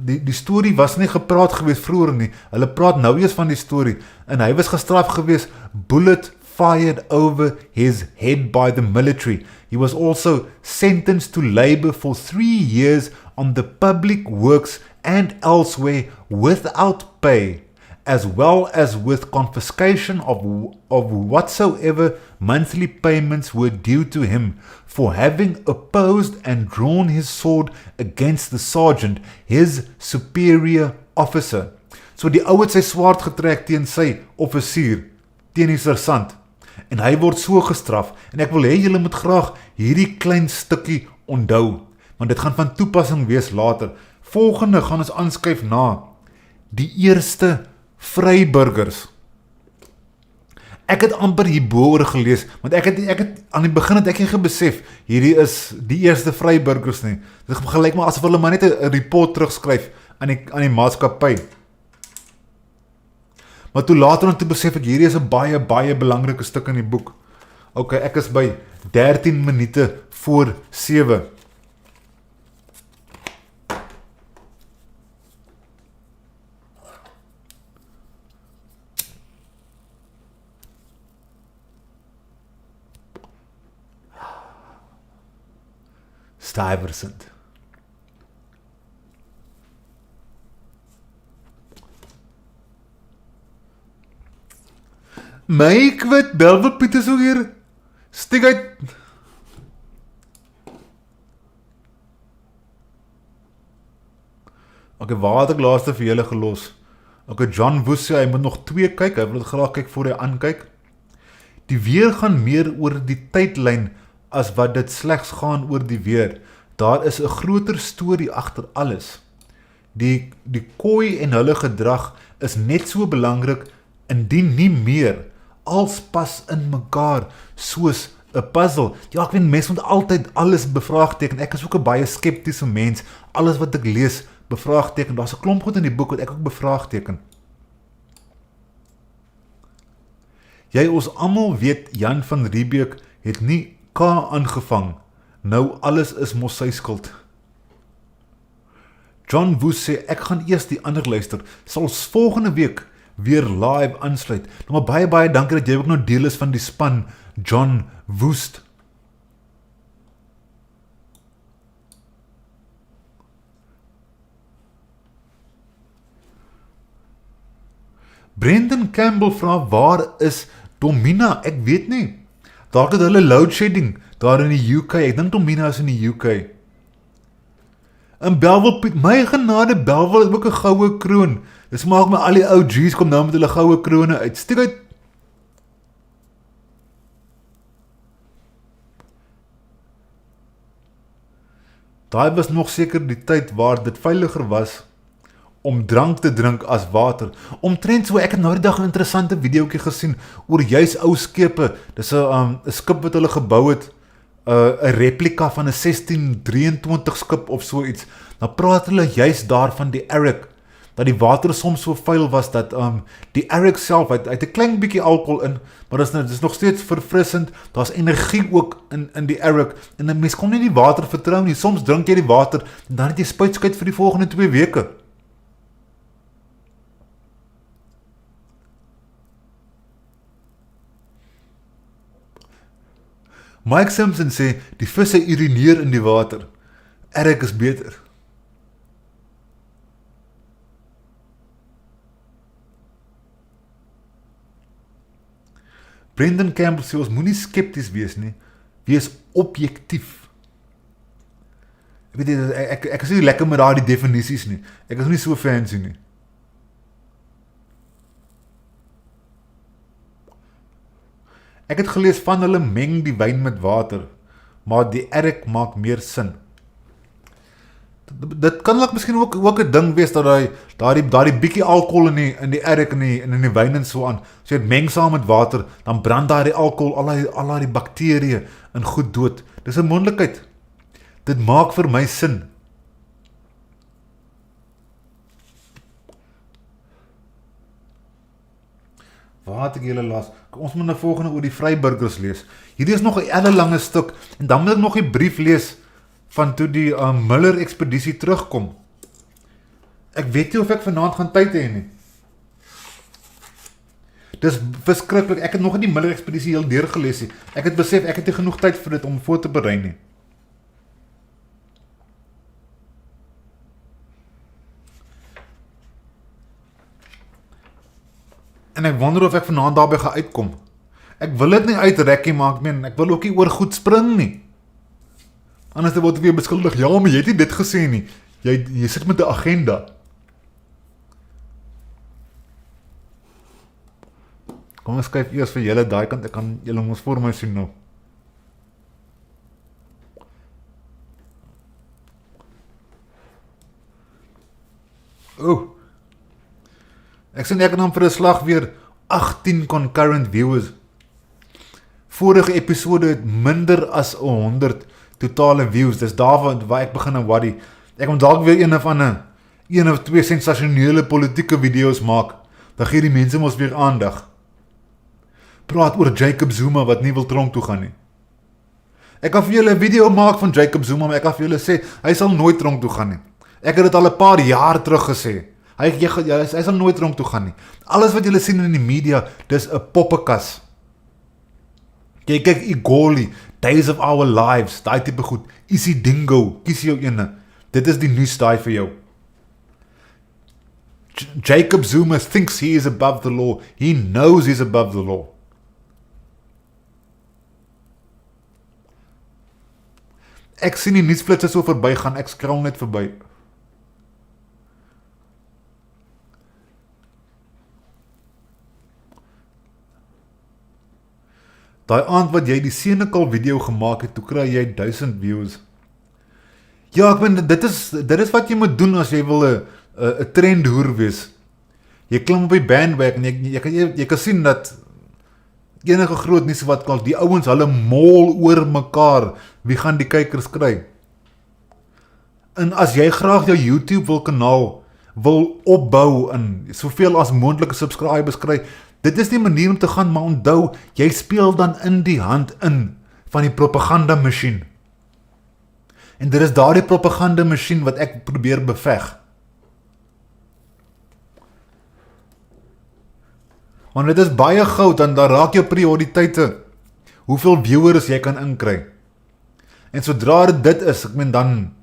die storie was nie gepraat gewees vroeër nie. Hulle praat nou eers van die storie en hy was gestraf gewees, bullet fired over his head by the military. He was also sentenced to labor for 3 years on the public works and elsewhere without pay, as well as with confiscation of whatsoever monthly payments were due to him for having opposed and drawn his sword against the sergeant, his superior officer. So die ou het sy swaard getrek teen sy offisier, teen die sersant, en hy word so gestraf, en ek wil hê julle moet graag hierdie klein stukkie onthou, want dit gaan van toepassing wees later. Volgende gaan ons aanskuif na die Eerste Vryburgers. Ek het amper hierbo oor gelees, want ek het aan die begin het ek nie besef, hierdie is die Eerste Vryburgers nie. Dit gelyk maar asof hulle maar net 'n report terugskryf aan die maatskappy. Maar toe later en toe besef ek, hierdie is 'n baie belangrike stuk in die boek. Ok, ek is by 13 minute voor 7. Stuyvesant. My kwit, Belwel Piet is ook hier. Stik uit. Ok, waar het ek laaste vir julle gelos? Ok, John Woes sê, hy moet nog 2 kyk, hy wil het graag kyk voor hy aankyk. Die weer gaan meer oor die tydlyn as wat dit slegs gaan oor die weer. Daar is 'n groter storie agter alles. Die kooi en hulle gedrag is net so belangrik, indien nie meer, als pas in mekaar, soos 'n puzzle. Ja, ek weet, mens moet altyd alles bevraagteken. Ek is ook 'n baie skeptiese mens. Alles wat ek lees, bevraagteken. Daar's 'n klomp goed in die boek wat ek ook bevraagteken. Jy, ons almal weet, Jan van Riebeeck het nie K aangevang. Nou alles is mos sy skuld. John Woes sê, ek gaan eers die ander luister. Sal ons volgende week weer live aansluit. Nou maar baie dankie dat jy ook nou deel is van die span, John Woest. Brendan Campbell vra, waar is Domina? Ek weet nie. Daar het hulle loadshedding, daar in die UK. Ek dink Domina is in die UK. En Belwel Piet, my genade, Belwel het ook 'n goue kroon. Dis maak my al die ou G's kom nou met hulle goue krone uit. Stik uit. Daai was nog seker die tyd waar dit veiliger was om drank te drink as water. Omtrent so, ek het nou die dag 'n interessante videoetjie gesien oor juis ou skepe. Dis 'n skip wat hulle gebou het 'n replika van 'n 1623 skip of so iets, dan praat hulle juist daarvan die Raak, dat die water soms so vuil was, dat die Raak self, hy het 'n klein bietjie alkohol in, maar dit is nog steeds verfrissend, daar's energie ook in die Raak, en 'n mens kon nie die water vertrou nie, soms drink jy die water, en dan het jy spuitskheid vir die volgende 2 weke. Mike Simpson sê, die visse urineer in die water, Raak is beter. Brendan Campbell sê, ons moenie skepties wees nie, wees objektief. Ek is nie lekker met daardie definisies nie, ek is nie so fancy nie. Ek het gelees van hulle meng die wyn met water, maar die Raak maak meer sin. Dit kan miskien ook 'n ding wees, dat daardie bietjie alkohol in die Raak en in die wyn en so aan, as jy dit meng saam met water, dan brand daardie alkohol al die bakterieë in goed dood. Dis 'n moontlikheid. Dit maak vir my sin. Waar het ek julle laas? Ons moet nou volgende oor die Vryburgers lees. Hierdie is nog 'n lange stuk, en dan moet ek nog die brief lees van toe die Muller ekspedisie terugkom. Ek weet nie of ek vanaand gaan tyd hê nie. Dis verskriklik, ek het nog nie die Muller ekspedisie heel deurgelees nie. Ek het besef, ek het nie genoeg tyd vir dit om voor te berei nie. En ek wonder of ek vanaand daarby gaan uitkom. Ek wil dit nie uitrekkie maak, ek wil ook nie oor goed spring nie. Anders word ek weer beskuldig, ja, maar jy het nie dit gesê nie. Jy sit met 'n agenda. Kom ons kyk eers vir julle daai kant, ek kan julle mos voor my sien nou. Ek sien ek het dan vir 'n slag weer 18 concurrent viewers. Vorige episode het minder as 100 totale views, dis daar waar ek begin worry. Ek moet dalk weer een of twee sensasionele politieke video's maak, dan gee die mense mos weer aandag. Praat oor Jacob Zuma wat nie wil tronk toe gaan nie. Ek kan vir julle 'n video maak van Jacob Zuma, maar ek kan vir julle sê, hy sal nooit tronk toe gaan nie. Ek het dit al 'n paar jaar terug gesê. Hy sal nooit tronk toe gaan nie. Alles wat julle sien in die media, dis 'n poppekas. Jy kyk Igoli, Days of Our Lives, daai tipe goed. Isi Dingo, kies jou ene. Dit is die nuus daai vir jou. Jacob Zuma thinks he is above the law. He knows he's above the law. Ek sien die nuusflitsse so verby gaan, ek scroll net verby. Daai aand wat jy die Senekal video gemaak het, toe kry jy 1000 views. Ja, ek bedoel, dit is wat jy moet doen as jy wil 'n trendhoer wees. Jy klim op die bandwagon en jy kan sien dat enige groot nuus wat kal, die ouens hulle mol oor mekaar, wie gaan die kykers kry? En as jy graag jou YouTube kanaal wil opbou en soveel as moontlike subscribers kry, dit is die manier om te gaan, maar onthou, jy speel dan in die hand in van die propaganda masjien. En dit is daardie propaganda masjien wat ek probeer beveg. Want dit is baie goud, dan raak jou prioriteite, hoeveel viewers jy kan inkry. En sodra dit is, dan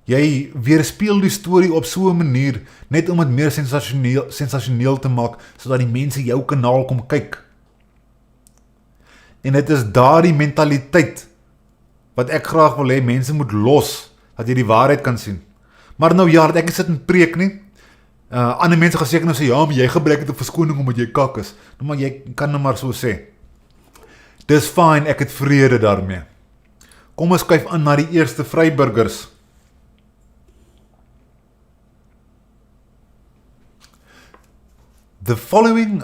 jy weerspieël die storie op so 'n manier, net om dit meer sensasioneel te maak, sodat die mense jou kanaal kom kyk. En dit is daardie mentaliteit wat ek graag wil hê mense moet los, dat jy die waarheid kan sien. Maar nou ja, dat ek sit en preek nie. Ander mense gaan seker nou sê, ja, maar jy gebruik dit op verskoning omdat jy kak is. Nou, maar jy kan nou maar so sê. Dis fine, ek het vrede daarmee. Kom ons kyk aan na die Eerste Vryburgers. The following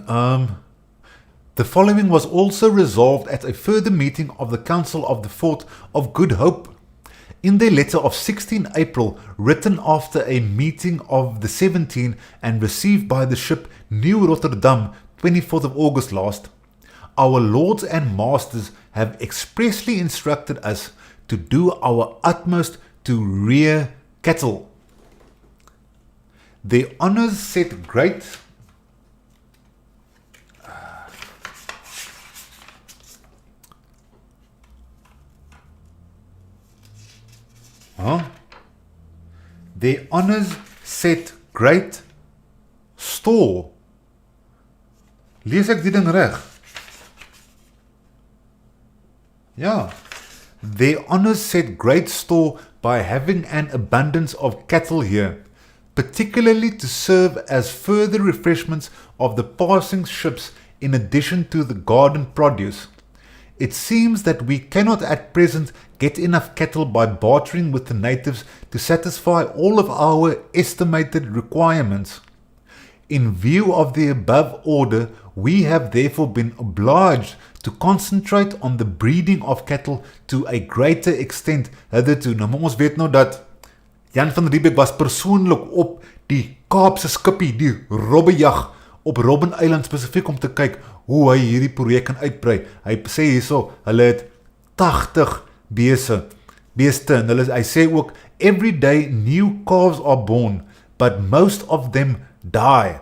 The following was also resolved at a further meeting of the Council of the Fort of Good Hope. In their letter of 16 April, written after a meeting of the 17 and received by the ship New Rotterdam, 24th of August last, our lords and masters have expressly instructed us to do our utmost to rear cattle. Their honours set great Their honours set great store. Lees ek die ding reg? Ja. Their honours set great store by having an abundance of cattle here, particularly to serve as further refreshments of the passing ships in addition to the garden produce. It seems that we cannot at present get enough cattle by bartering with the natives to satisfy all of our estimated requirements. In view of the above order, we have therefore been obliged to concentrate on the breeding of cattle to a greater extent hitherto. Nou maar ons weet nou dat Jan van Riebeeck was persoonlik op die Kaapse skippie, die robbejag op Robben Eiland spesifiek om te kyk hoe hy hierdie projek kan uitbrei. Hy sê hierso, hulle het 80 beeste en hy sê ook, every day new calves are born, but most of them die.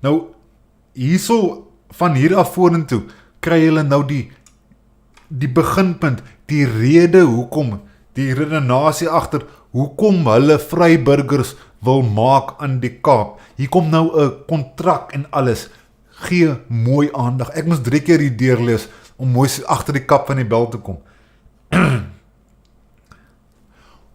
Nou, hierso van hier af vorentoe, kry hulle nou die beginpunt, die rede hoekom, die redenasie agter, hoekom hulle Vryburgers wil maak aan die Kaap. Hier kom nou 'n kontrak en alles. Gee mooi aandag. Ek moes 3 keer hier deurlees om mooi agter die kap van die bel te kom.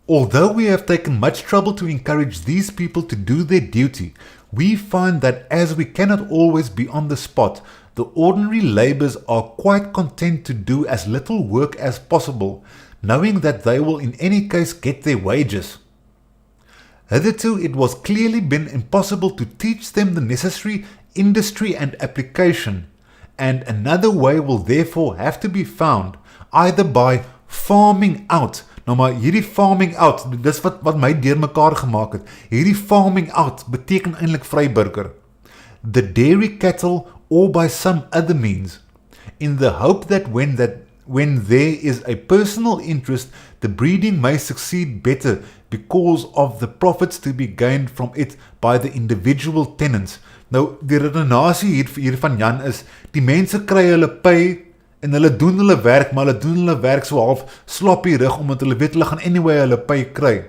Although we have taken much trouble to encourage these people to do their duty, we find that as we cannot always be on the spot, the ordinary labourers are quite content to do as little work as possible, knowing that they will in any case get their wages. Hitherto it was clearly been impossible to teach them the necessary industry and application, and another way will therefore have to be found, either by farming out. Nou maar hierdie farming out, dis wat my deurmekaar gemaak het. Hierdie farming out beteken eintlik Vryburger. The dairy cattle or by some other means, in the hope that when there is a personal interest, the breeding may succeed better because of the profits to be gained from it by the individual tenants. Nou, die redenasie hier van Jan is, die mense kry hulle pay en hulle doen hulle werk, maar hulle doen hulle werk so half sloppy rig, omdat hulle weet hulle gaan anyway hulle pay kry.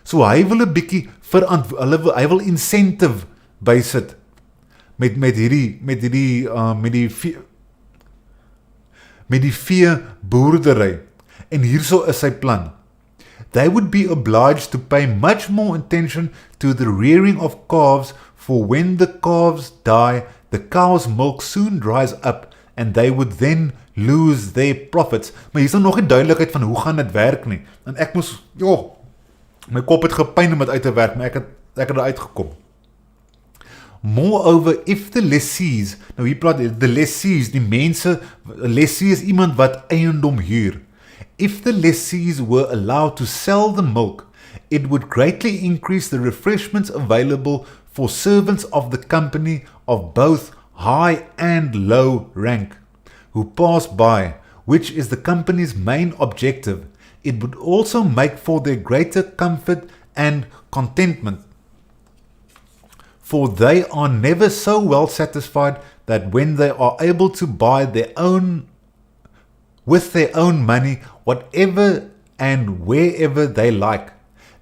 So hy wil 'n bietjie hy wil incentive bysit met die vee boerdery. En hierso is sy plan. They would be obliged to pay much more attention to the rearing of calves, for when the calves die, the cow's milk soon dries up, and they would then lose their profits. Maar hier is nog nie duidelikheid van hoe gaan dit werk nie. En ek moes, my kop het gepyn om dit uit te werk, maar ek het eruit gekom. Moreover, if the lessees, nou hier praat the lessees, die mense, lessee is iemand wat eiendom huur. If the lessees were allowed to sell the milk, it would greatly increase the refreshments available for servants of the company of both high and low rank, who pass by, which is the company's main objective. It would also make for their greater comfort and contentment, for they are never so well satisfied that when they are able to buy with their own money whatever and wherever they like.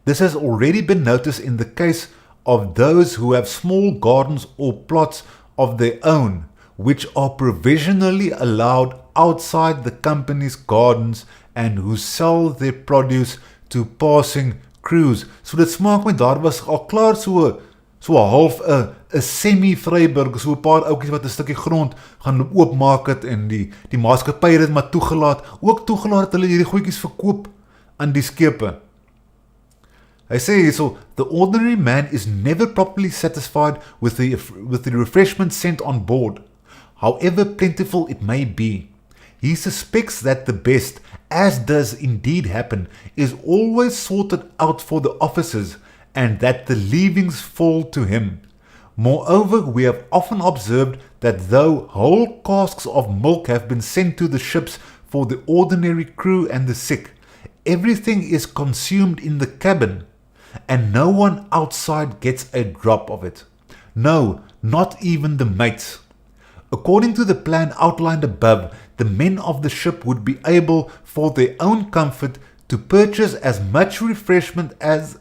This has already been noticed in the case of those who have small gardens or plots of their own, which are provisionally allowed outside the company's gardens and who sell their produce to passing crews. So dit smaak my, daar was al klaar so half 'n semi-Vryburger, so 'n paar ouetjies wat 'n stukkie grond gaan oopmaak het en die maatskappy het dit maar toegelaat, ook toegelaat dat hulle hierdie goedjies verkoop aan die skepe. Hy sê hierso, the ordinary man is never properly satisfied with the refreshment sent on board. however plentiful it may be. He suspects that the best, as does indeed happen, is always sorted out for the officers, and that the leavings fall to him. Moreover, we have often observed that though whole casks of milk have been sent to the ships for the ordinary crew and the sick, everything is consumed in the cabin, and no one outside gets a drop of it. No, not even the mates. According to the plan outlined above, the men of the ship would be able, for their own comfort, to purchase as much refreshment as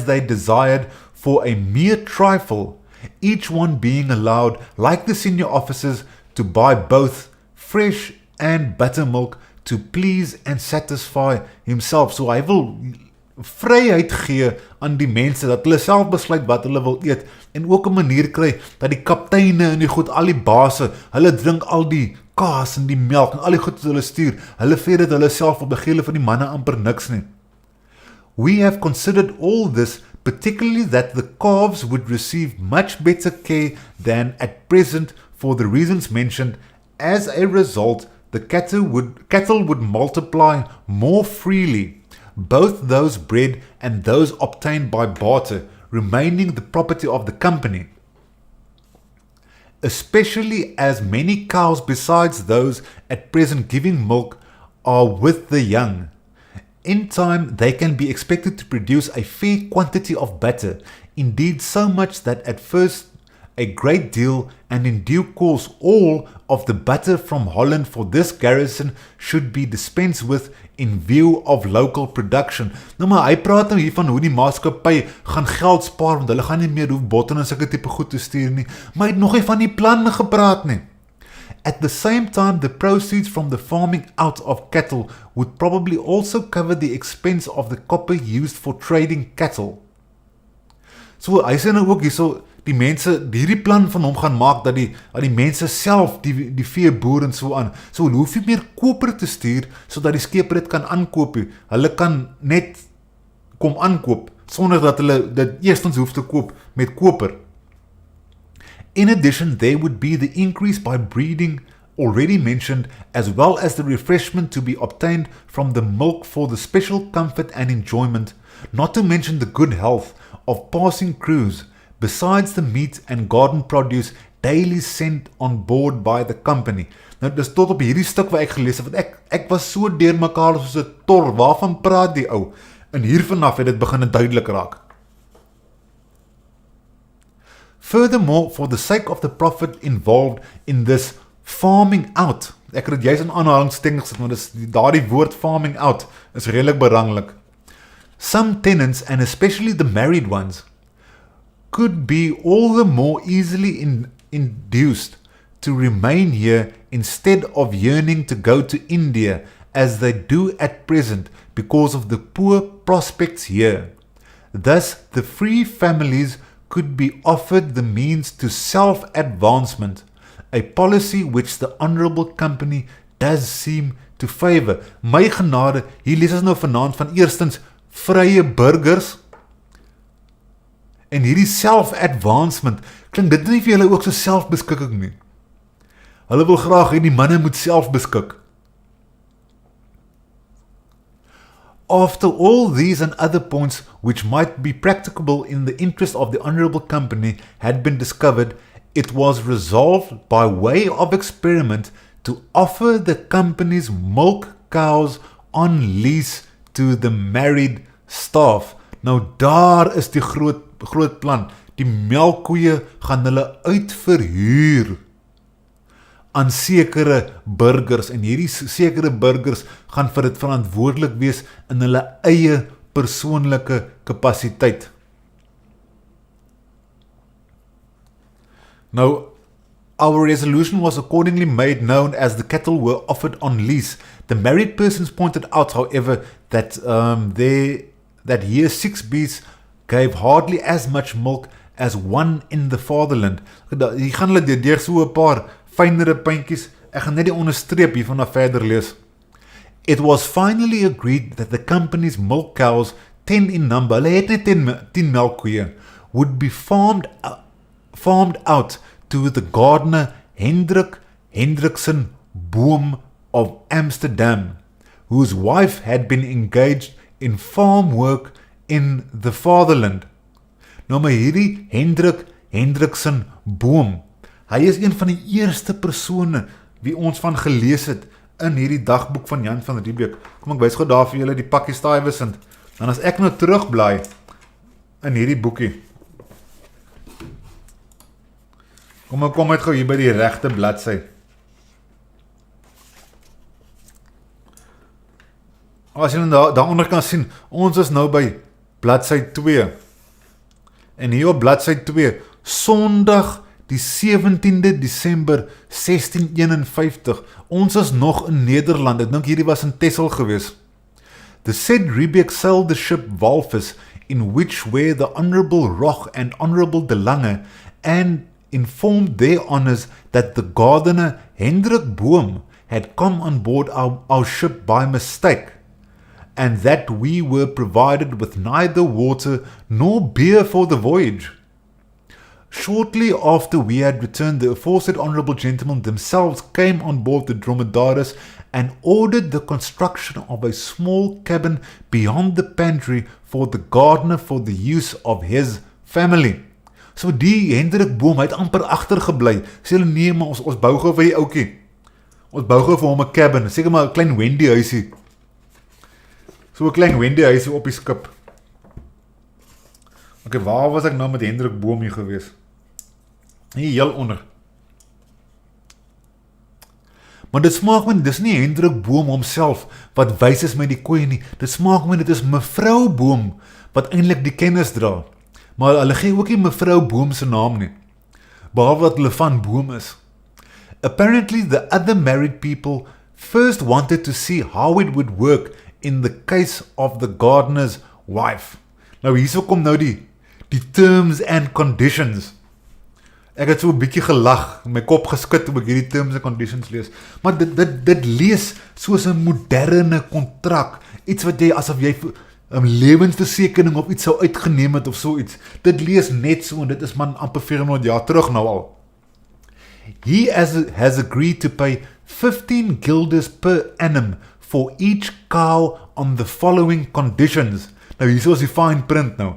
they desired for a mere trifle, each one being allowed, like the senior officers, to buy both fresh and buttermilk to please and satisfy himself. So hy wil vryheid gee aan die mense, dat hulle self besluit wat hulle wil eet, en ook 'n manier kry, dat die kapteine en die goed, al die base, hulle drink al die kaas en die melk, en al die goed wat hulle stuur, hulle weet dat hulle self op begele van die manne amper niks nie. We have considered all this, particularly that the calves would receive much better care than at present for the reasons mentioned. As a result, the cattle would multiply more freely, both those bred and those obtained by barter, remaining the property of the company, especially as many cows besides those at present giving milk are with the young. In time, they can be expected to produce a fair quantity of butter, indeed so much that at first a great deal, and in due course all, of the butter from Holland for this garrison should be dispensed with in view of local production. Nou maar, hy praat nou hier van hoe die maatskappy gaan geld spaar, want hulle gaan nie meer hoef botter en sulke tipe goed te stuur nie, maar hy het nog nie van die plan gepraat nie. At the same time, the proceeds from the farming out of cattle would probably also cover the expense of the copper used for trading cattle. So, hy sê nou ook hierso, die mense, hierdie plan van hom gaan maak, dat die mense self, die veeboer en so aan, so hulle hoef nie meer koper te stuur, so dat die skeper dit kan aankoop, hulle kan net kom aankoop, sonder dat hulle dit eerstens hoef te koop met koper. In addition, there would be the increase by breeding already mentioned, as well as the refreshment to be obtained from the milk for the special comfort and enjoyment, not to mention the good health of passing crews, besides the meat and garden produce daily sent on board by the company. Nou, dis tot op hierdie stuk wat ek gelees het, want ek was so deurmekaar soos 'n tor, waarvan praat die ou? En hier vanaf het dit begin duidelik raak. Furthermore, for the sake of the profit involved in this farming out, ek het dit juist in aanhalingstekens gesit, maar daardie woord farming out is redelik belangrik. Some tenants, and especially the married ones, could be all the more easily induced to remain here instead of yearning to go to India as they do at present because of the poor prospects here. Thus, the free families could be offered the means to self-advancement, a policy which the Honourable Company does seem to favour. My genade, hier lees ons nou vanaand van eerstens vrye burgers, en hierdie self-advancement, klink dit nie vir julle ook so selfbeskikking nie? Hulle wil graag hê die manne moet self beskik. After all these and other points which might be practicable in the interest of the Honourable Company had been discovered, it was resolved by way of experiment to offer the company's milk cows on lease to the married staff. Nou daar is die groot plan. Die melkkoeie gaan hulle uitverhuur aan sekere burgers, en hierdie sekere burgers gaan vir dit verantwoordelik wees in hulle eie persoonlike kapasiteit. Now, our resolution was accordingly made known as the cattle were offered on lease. The married persons pointed out, however, that here 6 beasts gave hardly as much milk as one in the fatherland. Hier gaan hulle deur so 'n paar fynere puntjies. Ek gaan net die onderstreep hiervan af verder lees. It was finally agreed that the company's milk cows, 10 in number, hulle het net 10 melkkoeie, would be farmed out to the gardener Hendrik Hendriksen Boom of Amsterdam, whose wife had been engaged in farm work in the fatherland. Nou maar hierdie Hendrik Hendriksen Boom, hy is een van die eerste persone wie ons van gelees het in hierdie dagboek van Jan van Riebeeck. Kom ek wys gou daar vir julle die pakkie staaivissend. Dan as ek nou terugblaai in hierdie boekie. Kom uit gou hier by die regte bladsy. As julle daaronder kan sien, ons is nou by bladsy 2. En hier op bladsy 2, Sondag die 17de Desember 1651. Ons is nog in Nederland. Ek dink hierdie was in Texel gewees. The said Riebeeck sailed the ship Walvis, in which were the Honourable Roch and Honourable De Lange, and informed their honours that the gardener Hendrik Boom had come on board our ship by mistake, and that we were provided with neither water nor beer for the voyage. Shortly after we had returned, the aforesaid honourable gentlemen themselves came on board the Dromedaris and ordered the construction of a small cabin beyond the pantry for the gardener for the use of his family. So die Hendrik Boom, hy het amper agtergebly. Sê hulle nee, maar ons bou gou vir die oukie. Ons bou gou vir hom 'n cabin, seker maar 'n klein Wendy huisie. So 'n klein Wendy huisie op die skip. Okay, waar was ek nou met Hendrik Boom hier gewees? Hier heel onder. Maar dit smaak my, dis nie Hendrik Boom homself wat wys is met die koeie nie. Dit smaak my, dit is mevrou Boom wat eintlik die kennis dra. Maar hulle gee ook nie mevrou Boom se naam nie. Behalwe dat hulle van Boom is. Apparently the other married people first wanted to see how it would work in the case of the gardener's wife. Nou hierso kom nou die terms and conditions. Ek het so 'n bietjie gelag, my kop geskit toe ek hierdie terms and conditions lees. Maar dit lees soos 'n moderne kontrak, iets wat jy asof jy 'n lewensversekering of iets sou uitgeneem het of so iets. Dit lees net so en dit is man amper 400 jaar terug nou al. He has agreed to pay 15 guilders per annum for each cow on the following conditions. Nou hierso is die fine print nou.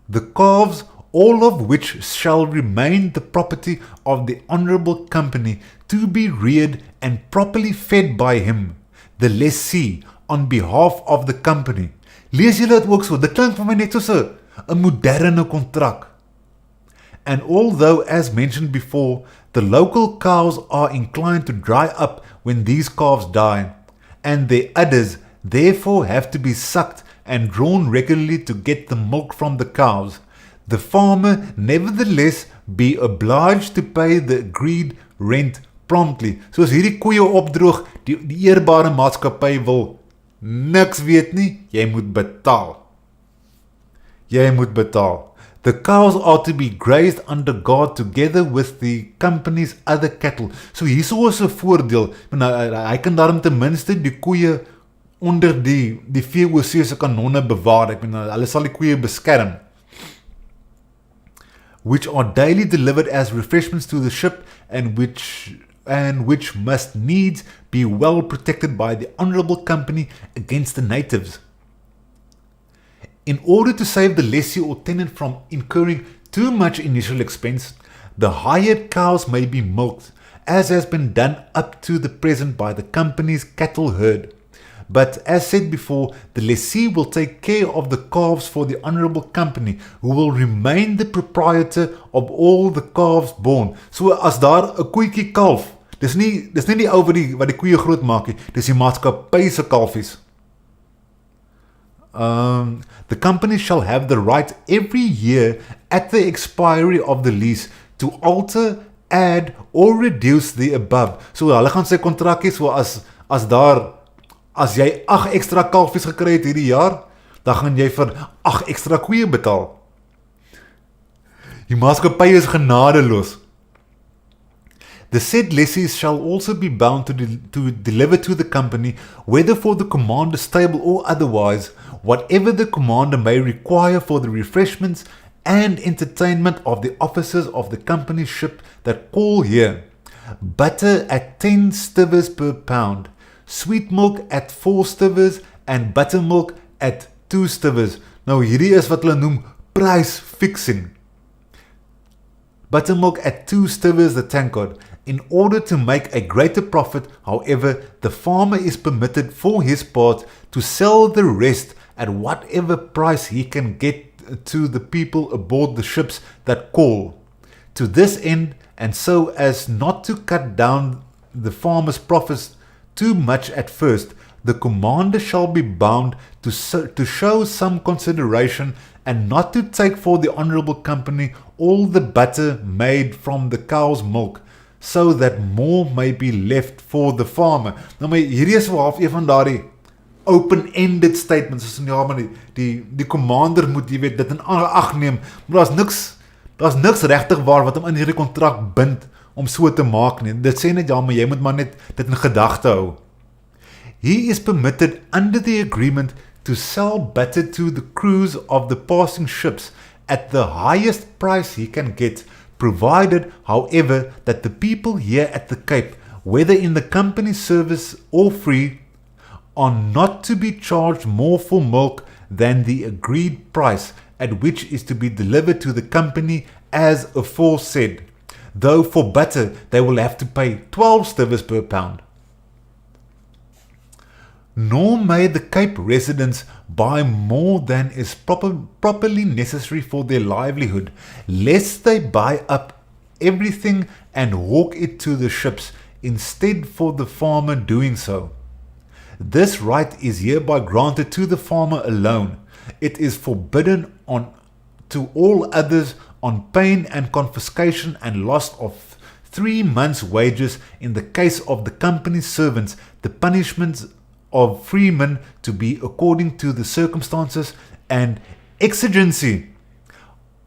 The calves, all of which shall remain the property of the honourable company, to be reared and properly fed by him, the lessee, on behalf of the company. Lees julle dit ook so? Dit klink vir my net soos 'n moderne kontrak. And although, as mentioned before, the local cows are inclined to dry up when these calves die, and their udders therefore have to be sucked and drawn regularly to get the milk from the cows, the farmer nevertheless be obliged to pay the agreed rent promptly. So as hierdie koeie opdroog, die eerbare maatskappy wil niks weet nie, jy moet betaal. Jy moet betaal. The cows are to be grazed under guard together with the company's other cattle. So hierso is 'n voordeel. Hy kan daarom ten minste die koeie onder die VOC se kanonne bewaar. Hulle sal die koeie beskerm. Which are daily delivered as refreshments to the ship and which must needs be well protected by the honourable company against the natives. In order to save the lessee or tenant from incurring too much initial expense, the hired cows may be milked, as has been done up to the present by the company's cattle herd. But as said before, the lessee will take care of the calves for the honourable company, who will remain the proprietor of all the calves born. So as daar 'n koetjie kalf, dis nie die ou wat die koeie groot maak nie, dis die maatskappy se kalfies. The company shall have the right every year at the expiry of the lease to alter, add or reduce the above. So hulle gaan sy kontrakkie so as jy 8 ekstra kalfies gekry het hierdie jaar, dan gaan jy vir 8 ekstra koeie betaal. Die maatskappy is genadeloos. The said lessees shall also be bound to deliver to the company, whether for the commander's stable or otherwise, whatever the commander may require for the refreshments and entertainment of the officers of the company's ship that call here. butter at 10 stivers per pound, sweet milk at 4 stivers and buttermilk at 2 stivers. Nou hierdie is wat hulle noem price fixing. Buttermilk at 2 stivers the tankard. In order to make a greater profit, however, the farmer is permitted for his part to sell the rest at whatever price he can get to the people aboard the ships that call. To this end, and so as not to cut down the farmer's profits too much at first, the commander shall be bound to show some consideration and not to take for the honourable company all the butter made from the cow's milk, so that more may be left for the farmer. Nou maar hierdie is wel half een van daardie open-ended statements, soos ja, maar die commander moet, jy weet, dit in ag neem, maar daar's niks regtig waar wat hom in hierdie kontrak bind om so te maak nie. Dit sê net ja, maar jy moet maar net dit in gedagte hou. He is permitted under the agreement to sell butter to the crews of the passing ships at the highest price he can get, provided, however, that the people here at the Cape, whether in the company's service or free, are not to be charged more for milk than the agreed price at which is to be delivered to the company as aforesaid, though for butter they will have to pay 12 stivers per pound. Nor may the Cape residents buy more than is properly necessary for their livelihood, lest they buy up everything and hawk it to the ships, instead for the farmer doing so. This right is hereby granted to the farmer alone. It is forbidden to all others on pain and confiscation and loss of 3 months' wages in the case of the company's servants, the punishments of freemen to be according to the circumstances and exigency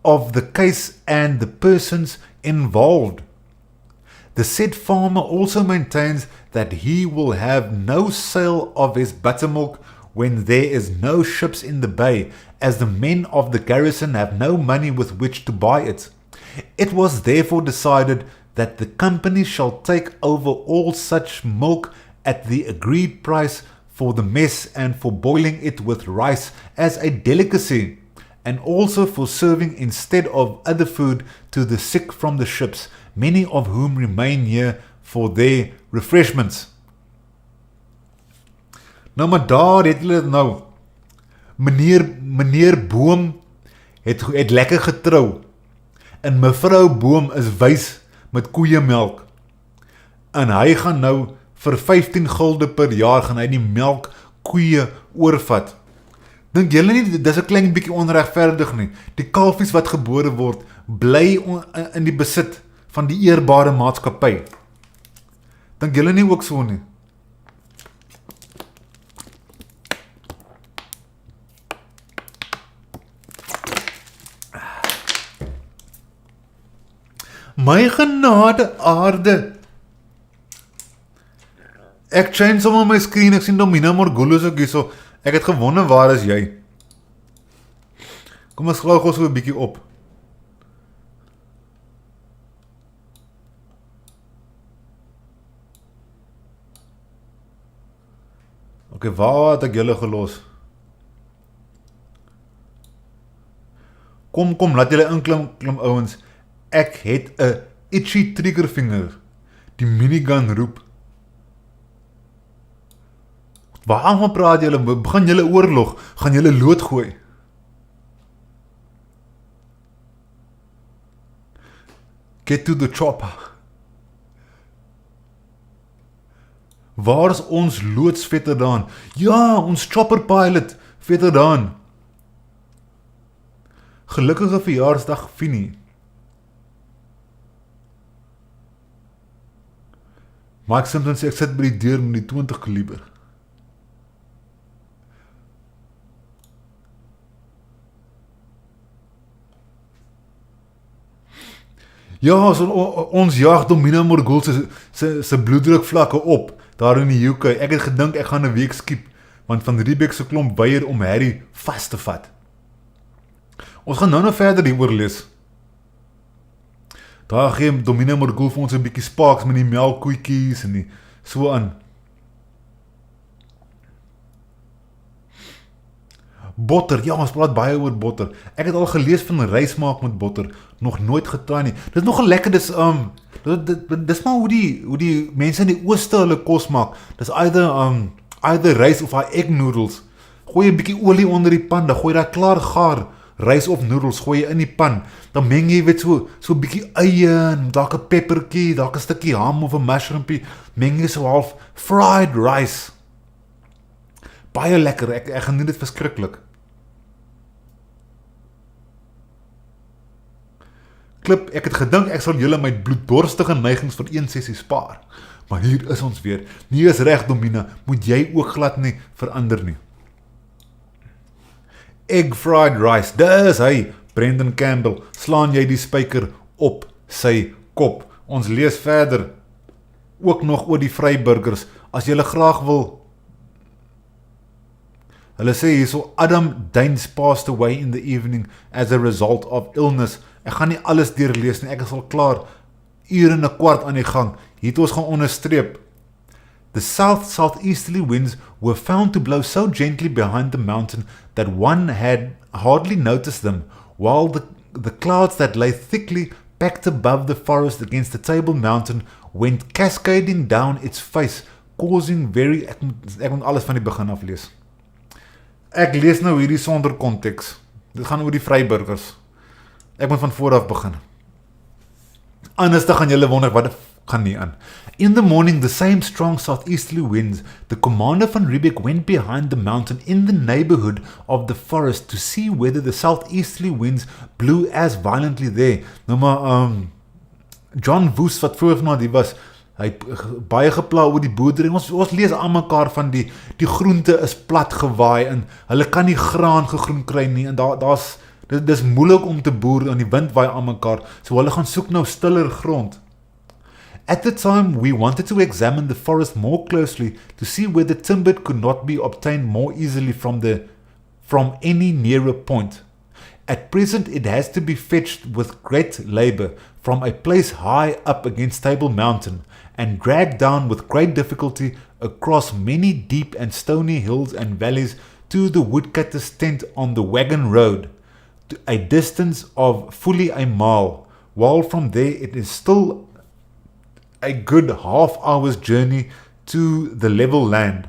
of the case and the persons involved. The said farmer also maintains that he will have no sale of his buttermilk when there is no ships in the bay, as the men of the garrison have no money with which to buy it. It was therefore decided that the company shall take over all such milk at the agreed price for the mess and for boiling it with rice as a delicacy, and also for serving instead of other food to the sick from the ships, many of whom remain here for their refreshments. Nou maar daar het hulle nou, meneer Boom het lekker getrou, en mevrou Boom is wys met koeiemelk, en hy gaan nou vir 15 gulden per jaar gaan hy die melk koeie oorvat. Dink julle nie, dis 'n klein bietjie onregverdig nie. Die kalfies wat gebore word, bly in die besit van die eerbare maatskappy. Dink julle nie ook so nie? My genade aarde. Ek change sommer my screen, ek sien Domina Morgulos ook hierso. Ek het gewonder, waar is jy? Kom ons gou so 'n bietjie op. Okay, waar het ek julle gelos? Kom, laat julle inklim ouens. Ek het 'n itchy triggervinger. Die minigun roep. Waarom praat julle? Begin julle oorlog? Gaan julle lood gooi? Get to the chopper. Waar is ons loodsveterdaan? Ja, ons chopper pilot, veterdaan. Gelukkige verjaarsdag, Fini. Mike Simpson sê, ek sit by die deur met die 20 kaliber. Ja, so ons jaag Domina Morgul se bloeddruk vlakke op, daar in die UK. Ek het gedink ek gaan 'n week skiep, want Van Riebeeck se klomp weier om Harry vas te vat. Ons gaan nou verder hieroor lees. Daar gee Domine Morgul vir ons 'n bietjie sparks met die melkkoetjies en die so aan. Botter, ja, ons praat baie oor botter. Ek het al gelees van rys maak met botter, nog nooit getraai nie. Dit is nogal lekker, dis maar hoe die mense in die ooste hulle kos maak. Dis either rys of egg noodles. Gooi 'n bietjie olie onder die pan, dan gooi jy daar klaar gaar rys of noodles, gooi jy in die pan. Dan meng jy weet so 'n bietjie eie en dalk 'n peppertjie, dalk 'n stukkie ham of 'n mushroompie, meng jy so half fried rice. Baie lekker, ek geniet dit verskriklik. Klip, ek het gedink ek sal julle my bloeddorstige neigings vir een sessie spaar. Maar hier is ons weer. Nie is reg, Domina, moet jy ook glad nie verander nie. Egg fried rice, dis hy, Brendan Campbell, slaan jy die spyker op sy kop. Ons lees verder, ook nog oor die Vryburgers, as julle graag wil. Hulle sê hierso, Adam Daines passed away in the evening as a result of illness. Ek gaan nie alles deurlees nie, ek is al klaar, uur en 'n kwart aan die gang. Hier het ons gaan onderstreep. The southeasterly winds were found to blow so gently behind the mountain that one had hardly noticed them, while the clouds that lay thickly packed above the forest against the Table Mountain went cascading down its face, causing very... Ek moet alles van die begin af lees. Ek lees nou hierdie sonder konteks. Dit gaan oor die Vryburgers. Ek moet van vooraf begin. Anders dan gaan julle wonder wat gaan nie aan. In the morning, the same strong southeasterly winds, the commander van Riebeeck went behind the mountain in the neighborhood of the forest to see whether the southeasterly winds blew as violently there. Nou maar, John Woes, wat vroeger van die was, hy het baie gepla oor die boerdery. Ons lees aan mekaar van die groente is plat gewaai en hulle kan nie graan gegroen kry nie en dis moeilik om te boer en die wind waai aan mekaar. So hulle gaan soek nou stiller grond. At the time, we wanted to examine the forest more closely to see whether timber could not be obtained more easily from any nearer point. At present, it has to be fetched with great labor from a place high up against Table Mountain and dragged down with great difficulty across many deep and stony hills and valleys to the woodcutter's tent on the wagon road, to a distance of fully a mile, while from there it is still a good half-hour's journey to the level land.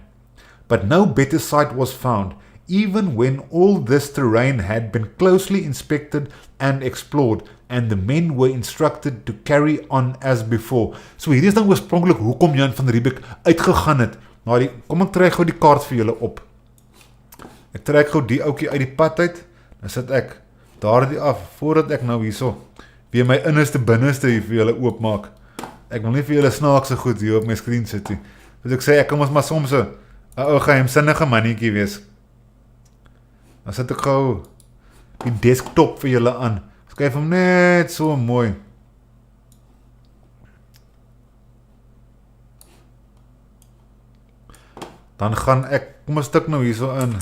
But no better site was found, even when all this terrain had been closely inspected and explored, and the men were instructed to carry on as before. So hier is dan oorspronklik hoekom Jan van Riebeeck uitgegaan het. Kom ek trek gou die kaart vir julle op. Ek trek gou die ouetjie uit die pad uit, dan sit ek daardie af, voordat ek nou hierso weer my innerste binneste hier vir julle oopmaak. Ek wil nie vir julle snaakse goed hier op my skerm sit nie. Dus ek sê, ek kan ons maar soms 'n ou geheimsinnige mannetjie wees. Dan sit ek gou die desktop vir julle aan. Skryf hom net so mooi. Dan gaan ek, kom 'n stuk nou hierso in.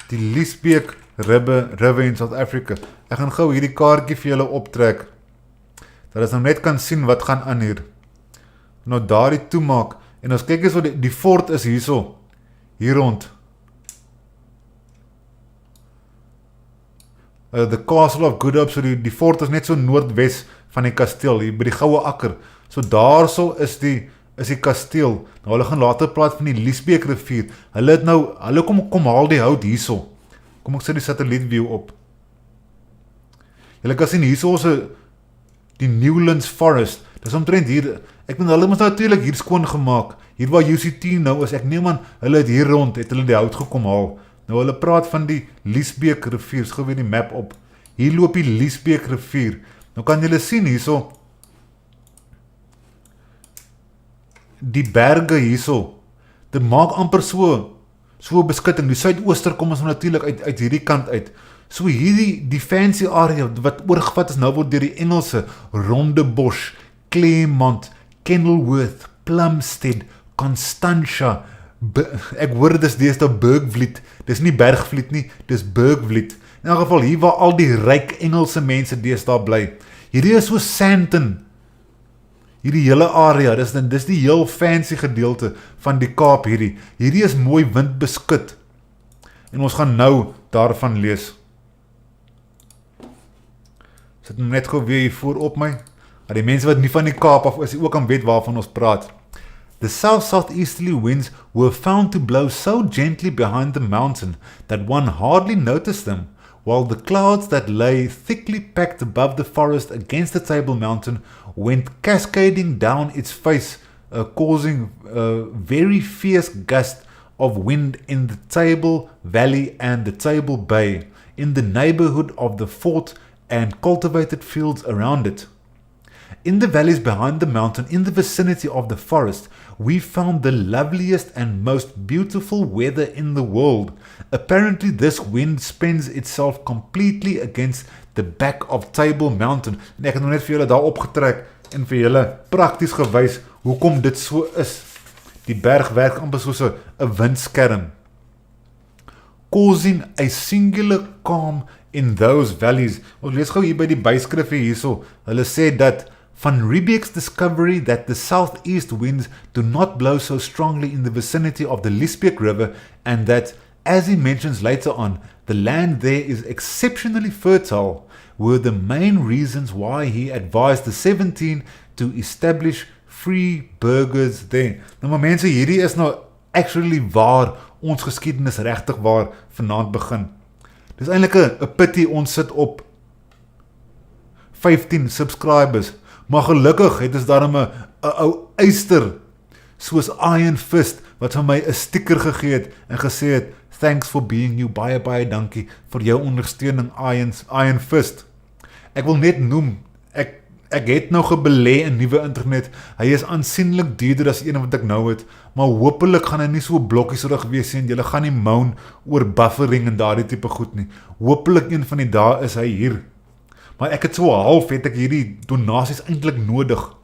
Die Liesbeek River in South Africa. Ek gaan gou hierdie kaartjie vir julle optrek. Dat ons nou net kan sien wat gaan aan hier. Nou daar die toemaak. En ons kyk eens wat die fort is hierso. Hier rond. The Castle of Good Hope, so die fort is net so noordwes van die kasteel, hier by die Goue Akker. So daarso is die kasteel. Nou hulle gaan later praat van die Liesbeek rivier. Hulle kom haal die hout hierso. Kom ek sit die satellietview op. Julle kan sien hierso is die Newlands Forest. Dis omtrent hier. Ek bedoel hulle moes natuurlik hier skoon gemaak. Hier waar UCT nou is, ek neem aan hulle het hier rond het hulle die hout gekom haal. Nou hulle praat van die Liesbeek rivier, gou weer die map op. Hier loop die Liesbeek rivier. Nou kan julle sien hierso die berge hierso. Dit maak amper so beskutting. Die suidooster kom ons natuurlik uit hierdie kant uit. So hierdie die fancy area wat oorgevat is nou word deur die Engelse, Rondebosch, Claremont, Kenilworth, Plumstead, Constantia, ek hoor dis deesdae Bergvliet. Dis nie Bergvliet nie, dis Bergvliet. In elk geval hier waar al die ryk Engelse mense deesdae bly. Hierdie is so Sandton. Hierdie hele area, dis die heel fancy gedeelte van die Kaap hierdie. Hierdie is mooi windbeskut. En ons gaan nou daarvan lees. Sit net gou weer hier voor op my. Dat die mense wat nie van die Kaap af is, ook kan weet waarvan ons praat. The south-southeasterly winds were found to blow so gently behind the mountain that one hardly noticed them, while the clouds that lay thickly packed above the forest against the Table Mountain went cascading down its face, causing a very fierce gust of wind in the Table Valley and the Table Bay, in the neighborhood of the fort and cultivated fields around it. In the valleys behind the mountain, in the vicinity of the forest, we found the loveliest and most beautiful weather in the world. Apparently this wind spends itself completely against the back of Table Mountain. En ek het nog net vir julle daar opgetrek en vir julle prakties gewys hoekom dit so is. Die berg werk amper soos 'n windskerm. Causing a singular calm in those valleys. Ons lees gou hier by die byskrif hierso. Hulle sê dat Van Riebeeck's discovery that the southeast winds do not blow so strongly in the vicinity of the Liesbeek River, and that, as he mentions later on, the land there is exceptionally fertile, were the main reasons why he advised the 17 to establish Vryburgers there. Nou maar mense, hierdie is nou actually waar ons geskiedenis regtig waar vanaand begin. Dis eintlik 'n pity ons sit op 15 subscribers. Maar gelukkig het ons daarom 'n ou eyster soos Iron Fist wat vir my 'n sticker gegee het en gesê het thanks for being you, baie dankie vir jou ondersteuning Iron Fist. Ek wil net noem, ek het nou gebelê in nuwe internet. Hy is aansienlik duurder as een wat ek nou het, maar hopelik gaan hy nie so blokkies terug wees en julle gaan nie moan oor buffering en daardie tipe goed nie. Hopelik een van die dae is hy hier. Maar ek het so half het ek hierdie donasies eintlik nodig.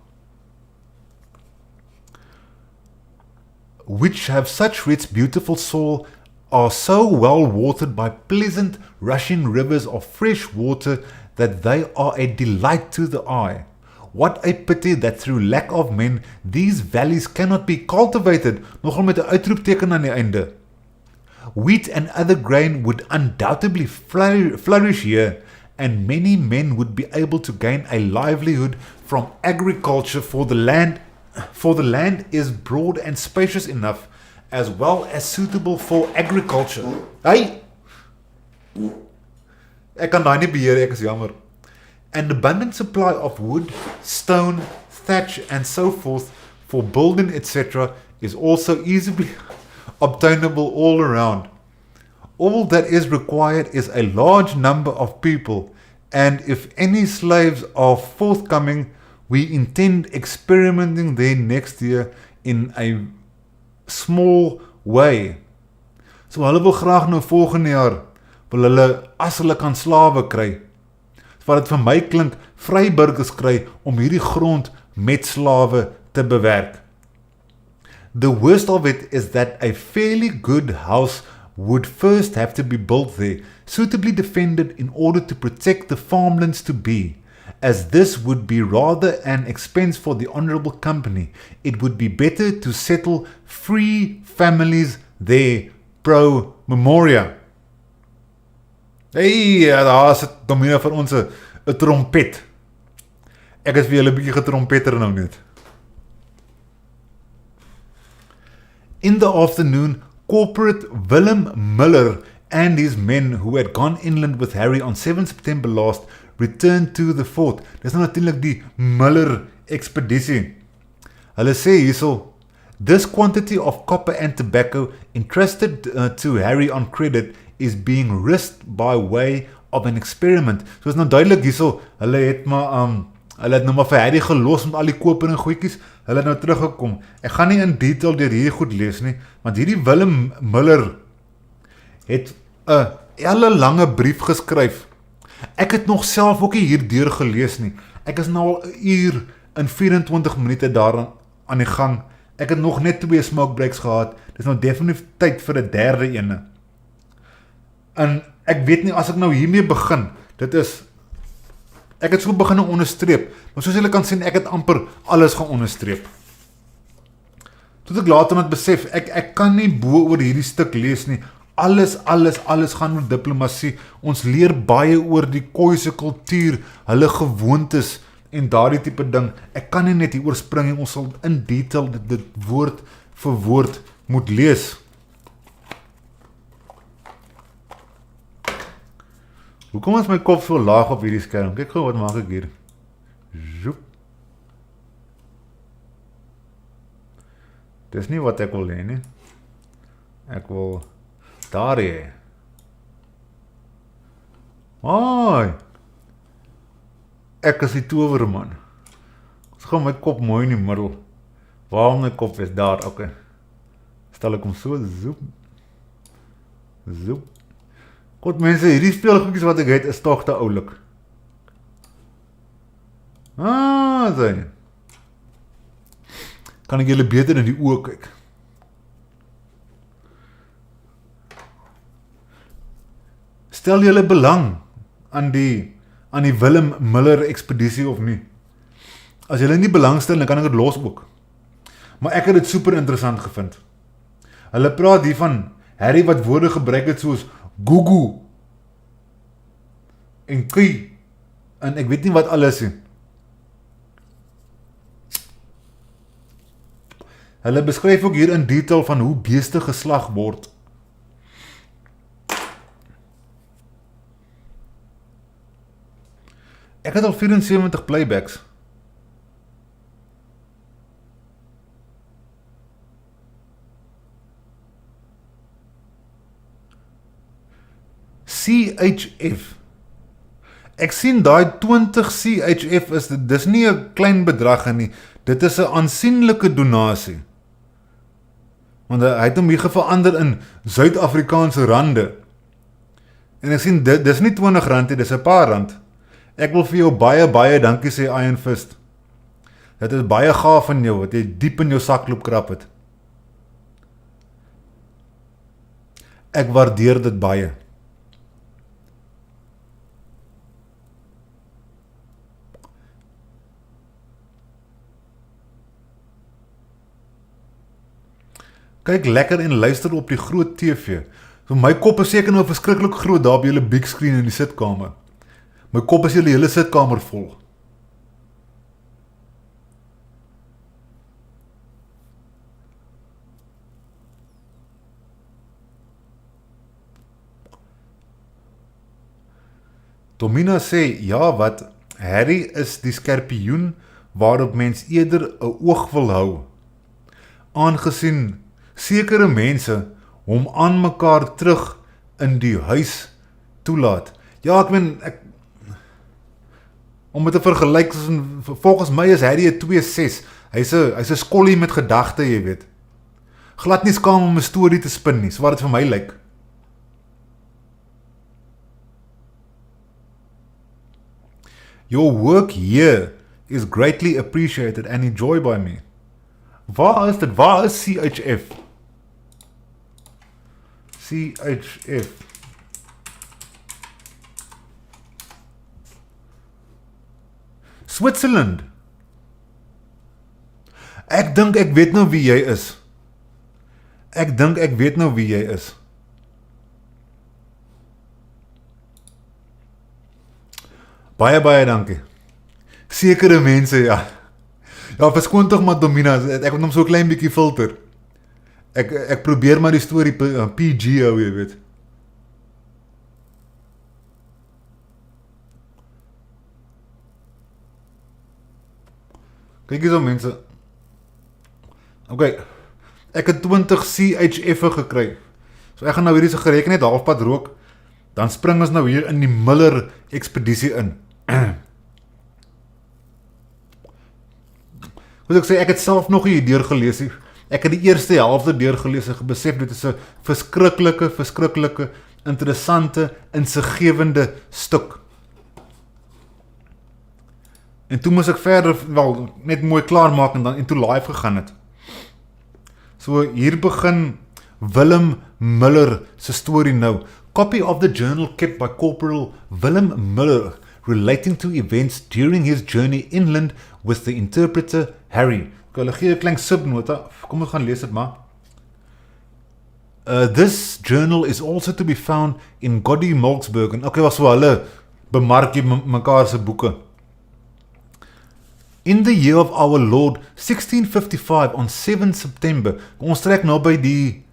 Which have such rich beautiful soil, are so well watered by pleasant rushing rivers of fresh water that they are a delight to the eye. What a pity that through lack of men these valleys cannot be cultivated, nogal met 'n uitroepteken aan die einde. Wheat and other grain would undoubtedly flourish here, and many men would be able to gain a livelihood from agriculture, for the land is broad and spacious enough, as well as suitable for agriculture. Hey! Ek kan daai nie beheer, ek is jammer. An abundant supply of wood, stone, thatch, and so forth for building, etc. is also easily obtainable all around. All that is required is a large number of people, and if any slaves are forthcoming, we intend experimenting there next year in a small way. So hulle wil graag nou volgende jaar, wil hulle as hulle kan slawe kry. Wat dit vir my klink, vryburgers kry om hierdie grond met slawe te bewerk. The worst of it is that a fairly good house would first have to be built there, suitably defended in order to protect the farmlands to be. As this would be rather an expense for the honourable company, it would be better to settle free families there pro memoria. Hey, daar sit Domina vir ons 'n trompet. Ek het vir julle 'n bietjie getrompeter nou net. In the afternoon, Corporate Willem Muller and his men who had gone inland with Harry on 7 September last returned to the fort. Dis nou natuurlik die Muller ekspedisie. Hulle sê hierso, this quantity of copper and tobacco entrusted to Harry on credit is being risked by way of an experiment. So is nou duidelik hierso, hulle het nou maar vir Harry gelos met al die koper en goedjies, hulle het nou teruggekom. Ek gaan nie in detail deur hierdie goed lees nie, want hierdie Willem Muller het 'n hele lange brief geskryf. Ek het nog self ook nie hier deur gelees nie. Ek is nou al 1 uur en 24 minute daar aan die gang. Ek het nog net 2 smoke breaks gehad. Dis nou definitief tyd vir 'n derde ene. En ek weet nie, as ek nou hiermee begin, ek het so begin onderstreep, maar soos julle kan sien, ek het amper alles gaan onderstreep. Toe ek later met besef, ek kan nie bo oor hierdie stuk lees nie, alles gaan oor diplomatie, ons leer baie oor die Khoise kultuur, hulle gewoontes, en daardie tipe ding, ek kan nie net hier oorspring nie, ons sal in detail dit woord vir woord moet lees. Hoekom is my kop so laag op hierdie skerm? Kyk gou, wat maak ek hier? Zoep. Dis nie wat ek wil hê nie. Ek wil daar hê. Ai! Ek is die towerman. Ons gaan my kop mooi in die middel. Waarom my kop is daar? Okay. Stel ek hom so, zoep. Zoep. God mense, hierdie speelgoedjies wat ek het is toch te oulik. Sien. Kan ek julle beter in die oë kyk? Stel julle belang aan die Willem Muller ekspedisie of nie? As julle nie belangstel, dan kan ek dit los ook. Maar ek het dit super interessant gevind. Hulle praat hier van Harry wat woorde gebruik het soos Gugu en Kui en ek weet nie wat alles nie. Hulle beskryf ook hier in detail van hoe beeste geslag word. Ek het al 74 playbacks. CHF. Ek sien daai 20 CHF dis nie 'n klein bedrag nie. Dit is 'n aansienlike donasie. Want hy het hom hier verander in Suid-Afrikaanse rande. En ek sien dis nie 20 rand nie, dis 'n paar rand. Ek wil vir jou baie dankie sê Iron Fist. Dit is baie gaaf van jou wat jy diep in jou sakloop krap het. Ek waardeer dit baie. Kyk lekker en luister op die groot TV. So my kop is seker nou verskriklik groot daar op julle big screen in die sitkamer. My kop is julle hele sitkamer vol. Domina sê, ja wat, Harry is die skorpioen waarop mens eerder 'n oog wil hou. Aangesien sekere mense hom aan mekaar terug in die huis toelaat. Ja, ek meen, om het te vergelyk, volgens my is Harry 'n 2-6. Hy's 'n skollie met gedagte, jy weet. Glad nie skaam om 'n storie te spin nie, so wat dit vir my lyk. Your work here is greatly appreciated and enjoyed by me. Waar is dit? Waar is CHF? CHF. Switzerland. Ek dink ek weet nou wie jy is. Baie dankie. Sekere mense, ja. Ja, verskoon tog maar Domina, ek moet hom so klein bietjie filter. Ek probeer maar die storie PG hou, jy weet. Kyk hier so mense. Okay, ek het 20 CHF'e gekry. So ek gaan nou hierdie sigaret net halfpad rook, dan spring ons nou hier in die Muller ekspedisie in. Moet ek sê, ek het self nog nie deurgelees nie. Ek het die eerste helfte deurgelees en besef dit is 'n verskriklike, interessante, insiggewende stuk. En toe moes ek verder net mooi klaarmaak en toe live gegaan het. So hier begin Willem Muller se storie nou. copy of the journal kept by Corporal Willem Muller relating to events during his journey inland with the interpreter Harry. Ek hulle gee 'n klein subnota, kom ons gaan lees dit maar. This journal is also to be found in Goddy Malksbergen. Okay, was so hulle bemark mekaar se boeke. In the year of our Lord 1655 on 7 September, ons trek nou by die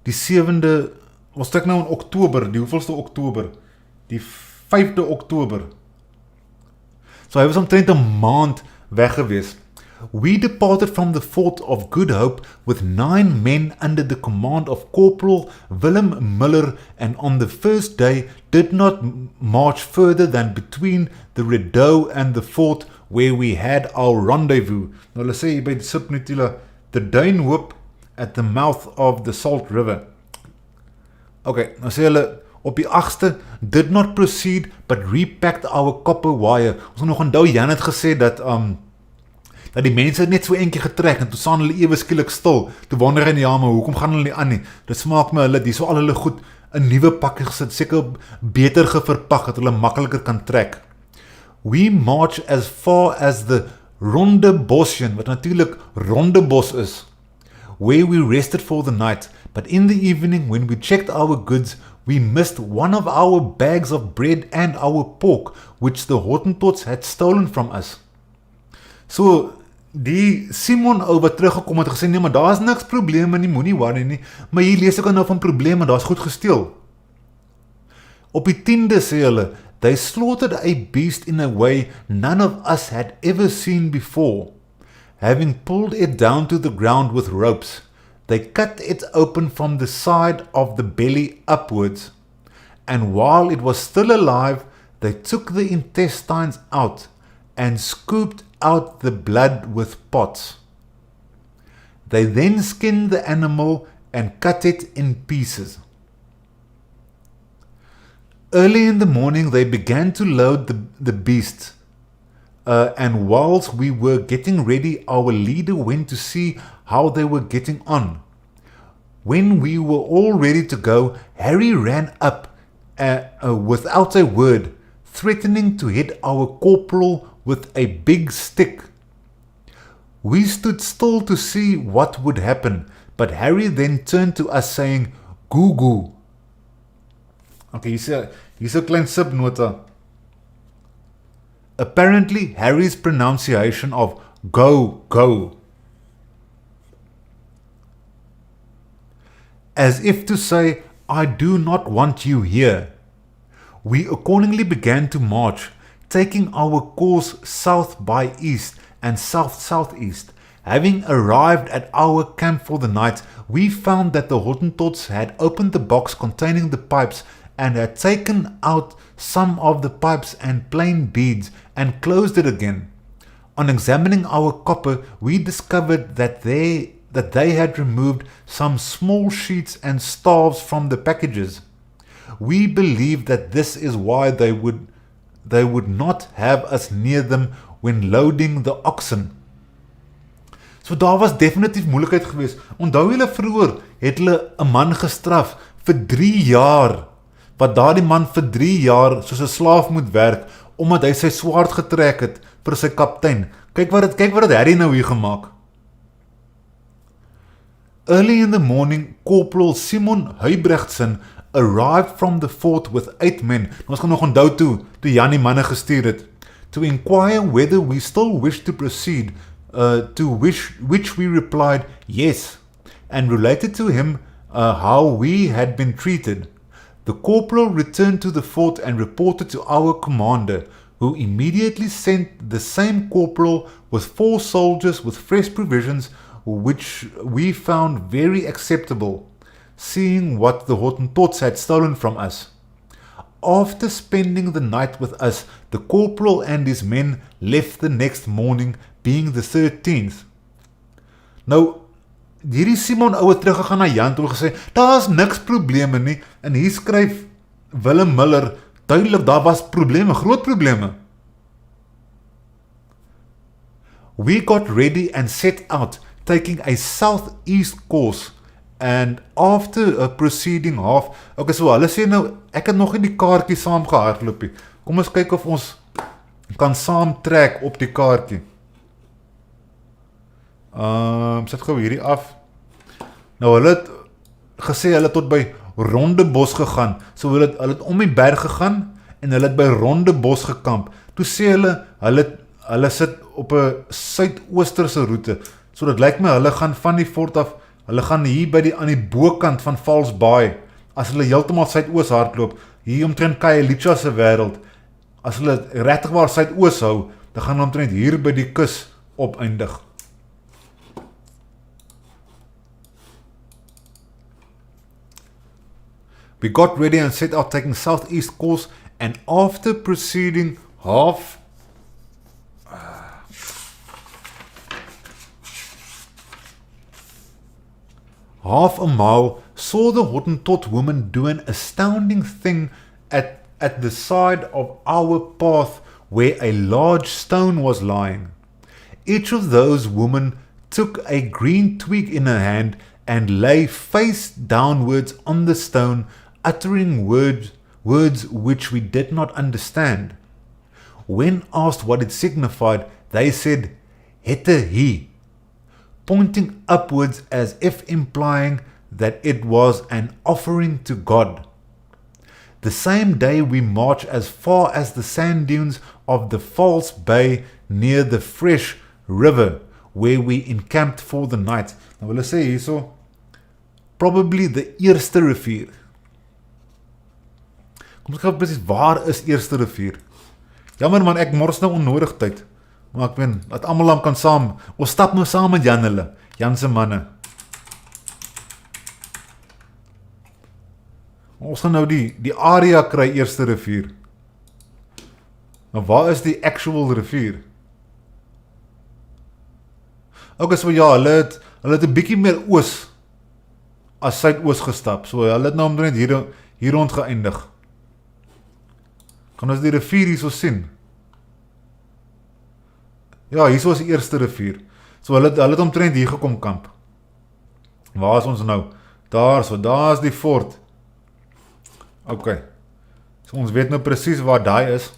7de, ons trek nou in Oktober, die hoeveelste Oktober? Die 5de Oktober. So hy was omtrent 'n maand weg gewees. We departed from the fort of Good Hope with 9 men under the command of Corporal Willem Muller, and on the first day did not march further than between the Redoubt and the fort where we had our rendezvous. Nou hulle sê hier by die subnotule, the Duinhoop at the mouth of the Salt River. Okay, nou sê hulle, op die 8ste did not proceed but repacked our copper wire. Ons het nog onthou, Jan het gesê dat die mense het net so eentjie getrek en toe staan hulle ewe skielik stil. Toe wonder hy nie, ja, maar hoekom gaan hulle nie aan nie? Dit smaak my hulle, die so al hulle goed in nuwe pakkie gesit, seker beter geverpak dat hulle makliker kan trek. We march as far as the Rondebosjen, wat natuurlik Rondebos is, where we rested for the night, but in the evening when we checked our goods, we missed one of our bags of bread and our pork, which the Hottentots had stolen from us. So, die Simon ou wat teruggekom het gesê, nee, maar daar is niks probleme nie, moenie worry nie, maar hier lees ek nou van probleme, daar is goed gesteel. Op die 10de sê hulle, they slaughtered a beast in a way none of us had ever seen before. Having pulled it down to the ground with ropes, they cut it open from the side of the belly upwards, and while it was still alive, they took the intestines out and scooped out the blood with pots. They then skinned the animal and cut it in pieces. Early in the morning they began to load the beast, and whilst we were getting ready, our leader went to see how they were getting on. When we were all ready to go, Harry ran up without a word, threatening to hit our corporal with a big stick. We stood still to see what would happen, but Harry then turned to us saying, "Goo goo." Okay, hier's 'n klein subnota. Apparently, Harry's pronunciation of go, go, as if to say, I do not want you here. We accordingly began to march, taking our course south by east and south-southeast. Having arrived at our camp for the night, we found that the Hottentots had opened the box containing the pipes and had taken out some of the pipes and plain beads and closed it again. On examining our copper, we discovered that they had removed some small sheets and staves from the packages. We believe that this is why they would not have us near them when loading the oxen. So daar was definitief moeilikheid geweest. Onthou julle vroeër het hulle 'n man gestraf vir 3 jaar, wat daardie man vir 3 jaar soos 'n slaaf moet werk, omdat hy sy swaard getrek het vir sy kaptein. Kyk wat het Harry nou hier gemaak. Early in the morning, Corporal Simon Huybrechtsen arrived from the fort with 8 men. Ons gaan nog onthou toe Jan die manne gestuur het, to inquire whether we still wish to proceed, to which we replied yes, and related to him how we had been treated. The corporal returned to the fort and reported to our commander, who immediately sent the same corporal with 4 soldiers with fresh provisions, which we found very acceptable, seeing what the Hottentots had stolen from us. After spending the night with us, the corporal and his men left the next morning, being the 13th. Nou, hierdie Simon ouwe teruggegaan na Jan toe gesê, daar is niks probleme nie, en hier skryf Willem Muller, duidelik daar was probleme, groot probleme. We got ready and set out, taking a southeast course, And after a proceeding half, okay, so hulle sê nou, ek het nog nie die kaartjie saam gehardloop nie. Kom ons kyk of ons kan saam trek op die kaartjie. Sit gou hierdie af. Nou hulle het gesê hulle het tot by Rondebos gegaan. So hulle het om die berg gegaan en hulle het by Rondebos gekamp. Toe sê hulle sit op 'n suidoosterse roete. So dit lyk my hulle gaan van die fort af, hulle gaan hier aan die bokant van False Bay. As hulle heeltemal suidoos hardloop, hier omtrent Khayelitsha se wêreld. As hulle regtig waar suidoos hou, dan gaan hulle omtrent hier by die kus opeindig. We got ready and set out taking southeast course, and after proceeding half a mile, saw the Hottentot woman do an astounding thing at the side of our path where a large stone was lying. Each of those women took a green twig in her hand and lay face downwards on the stone, uttering words which we did not understand. When asked what it signified, they said, hierdie, pointing upwards as if implying that it was an offering to God. The same day we marched as far as the sand dunes of the False Bay near the Fresh River, where we encamped for the night. Nou wil ek sê hierso, probably the Eerste Rivier. Kom ons kyk presies, waar is Eerste Rivier? Jammer man, ek mors nou onnodig tyd. Maar ek weet, dat almal kan saam, ons stap nou saam met Jan se manne. Ons gaan nou die area kry, Eerste Rivier. Nou waar is die actual rivier? Okay, so ja, hulle het 'n bietjie meer oos as suidoos gestap. So hulle het nou omtrent hier rond geëindig. Kan ons die rivier hierso sien? Ja, hierso is die Eerste Rivier. So hulle het omtrent hier gekom kamp. Waar is ons nou? Daar is die fort. Okay. So ons weet nou presies waar daai is.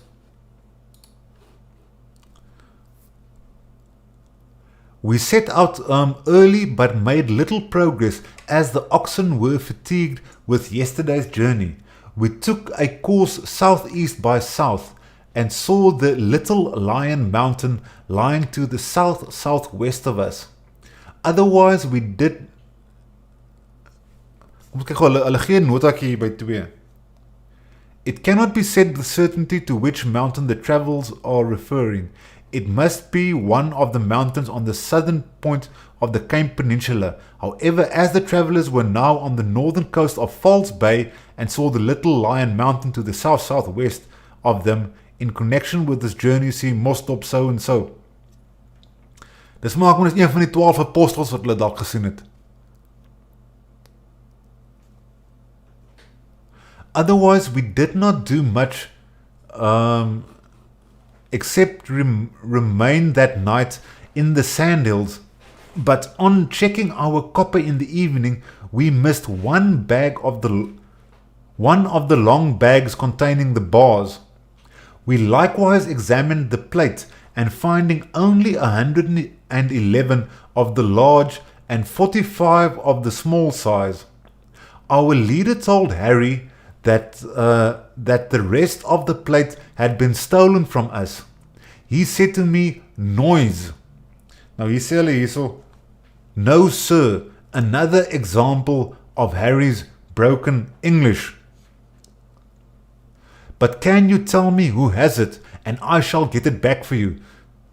We set out early but made little progress as the oxen were fatigued with yesterday's journey. We took a course southeast by south and saw the Little Lion Mountain lying to the south-southwest of us. Otherwise we did... Kom kyk, hulle gee 'n notaatjie hier by 2. It cannot be said with certainty to which mountain the travels are referring. It must be one of the mountains on the southern point of the Cape Peninsula. However, as the travelers were now on the northern coast of False Bay and saw the Little Lion Mountain to the south-southwest of them, in connection with this journey, see must stop so and so. Dis maak ons een van die 12 apostels wat hulle dalk gesien het. Otherwise, we did not do much except remain that night in the sandhills, but on checking our copper in the evening, we missed one of the long bags containing the bars. We likewise examined the plate, and finding only 111 of the large and 45 of the small size, our leader told Harry that the rest of the plate had been stolen from us. He said to me, noise. Nou hier sê hulle hierso, no sir, another example of Harry's broken English. But can you tell me who has it, and I shall get it back for you.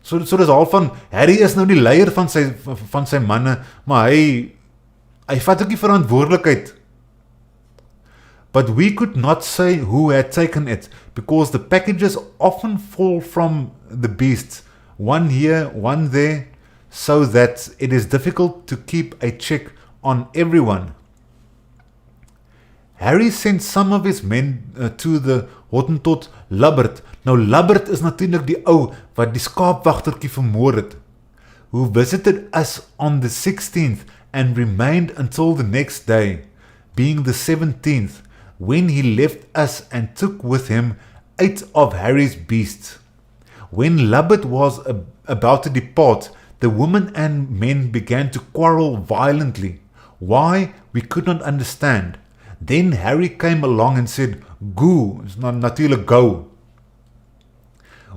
So dis al van, Harry is nou die leier van sy manne, maar hy vat ook die verantwoordelikheid. But we could not say who had taken it, because the packages often fall from the beasts, one here, one there, so that it is difficult to keep a check on everyone. Harry sent some of his men to the Hottentot Lubbert. Nou Lubbert is natuurlijk die ou wat die skaapwagtertjie vermoor het, who visited us on the 16th and remained until the next day, being the 17th, when he left us and took with him 8 of Harry's beasts. When Lubbert was about to depart, the women and men began to quarrel violently. Why, we could not understand. Then Harry came along and said, "Go," natuurlijk go.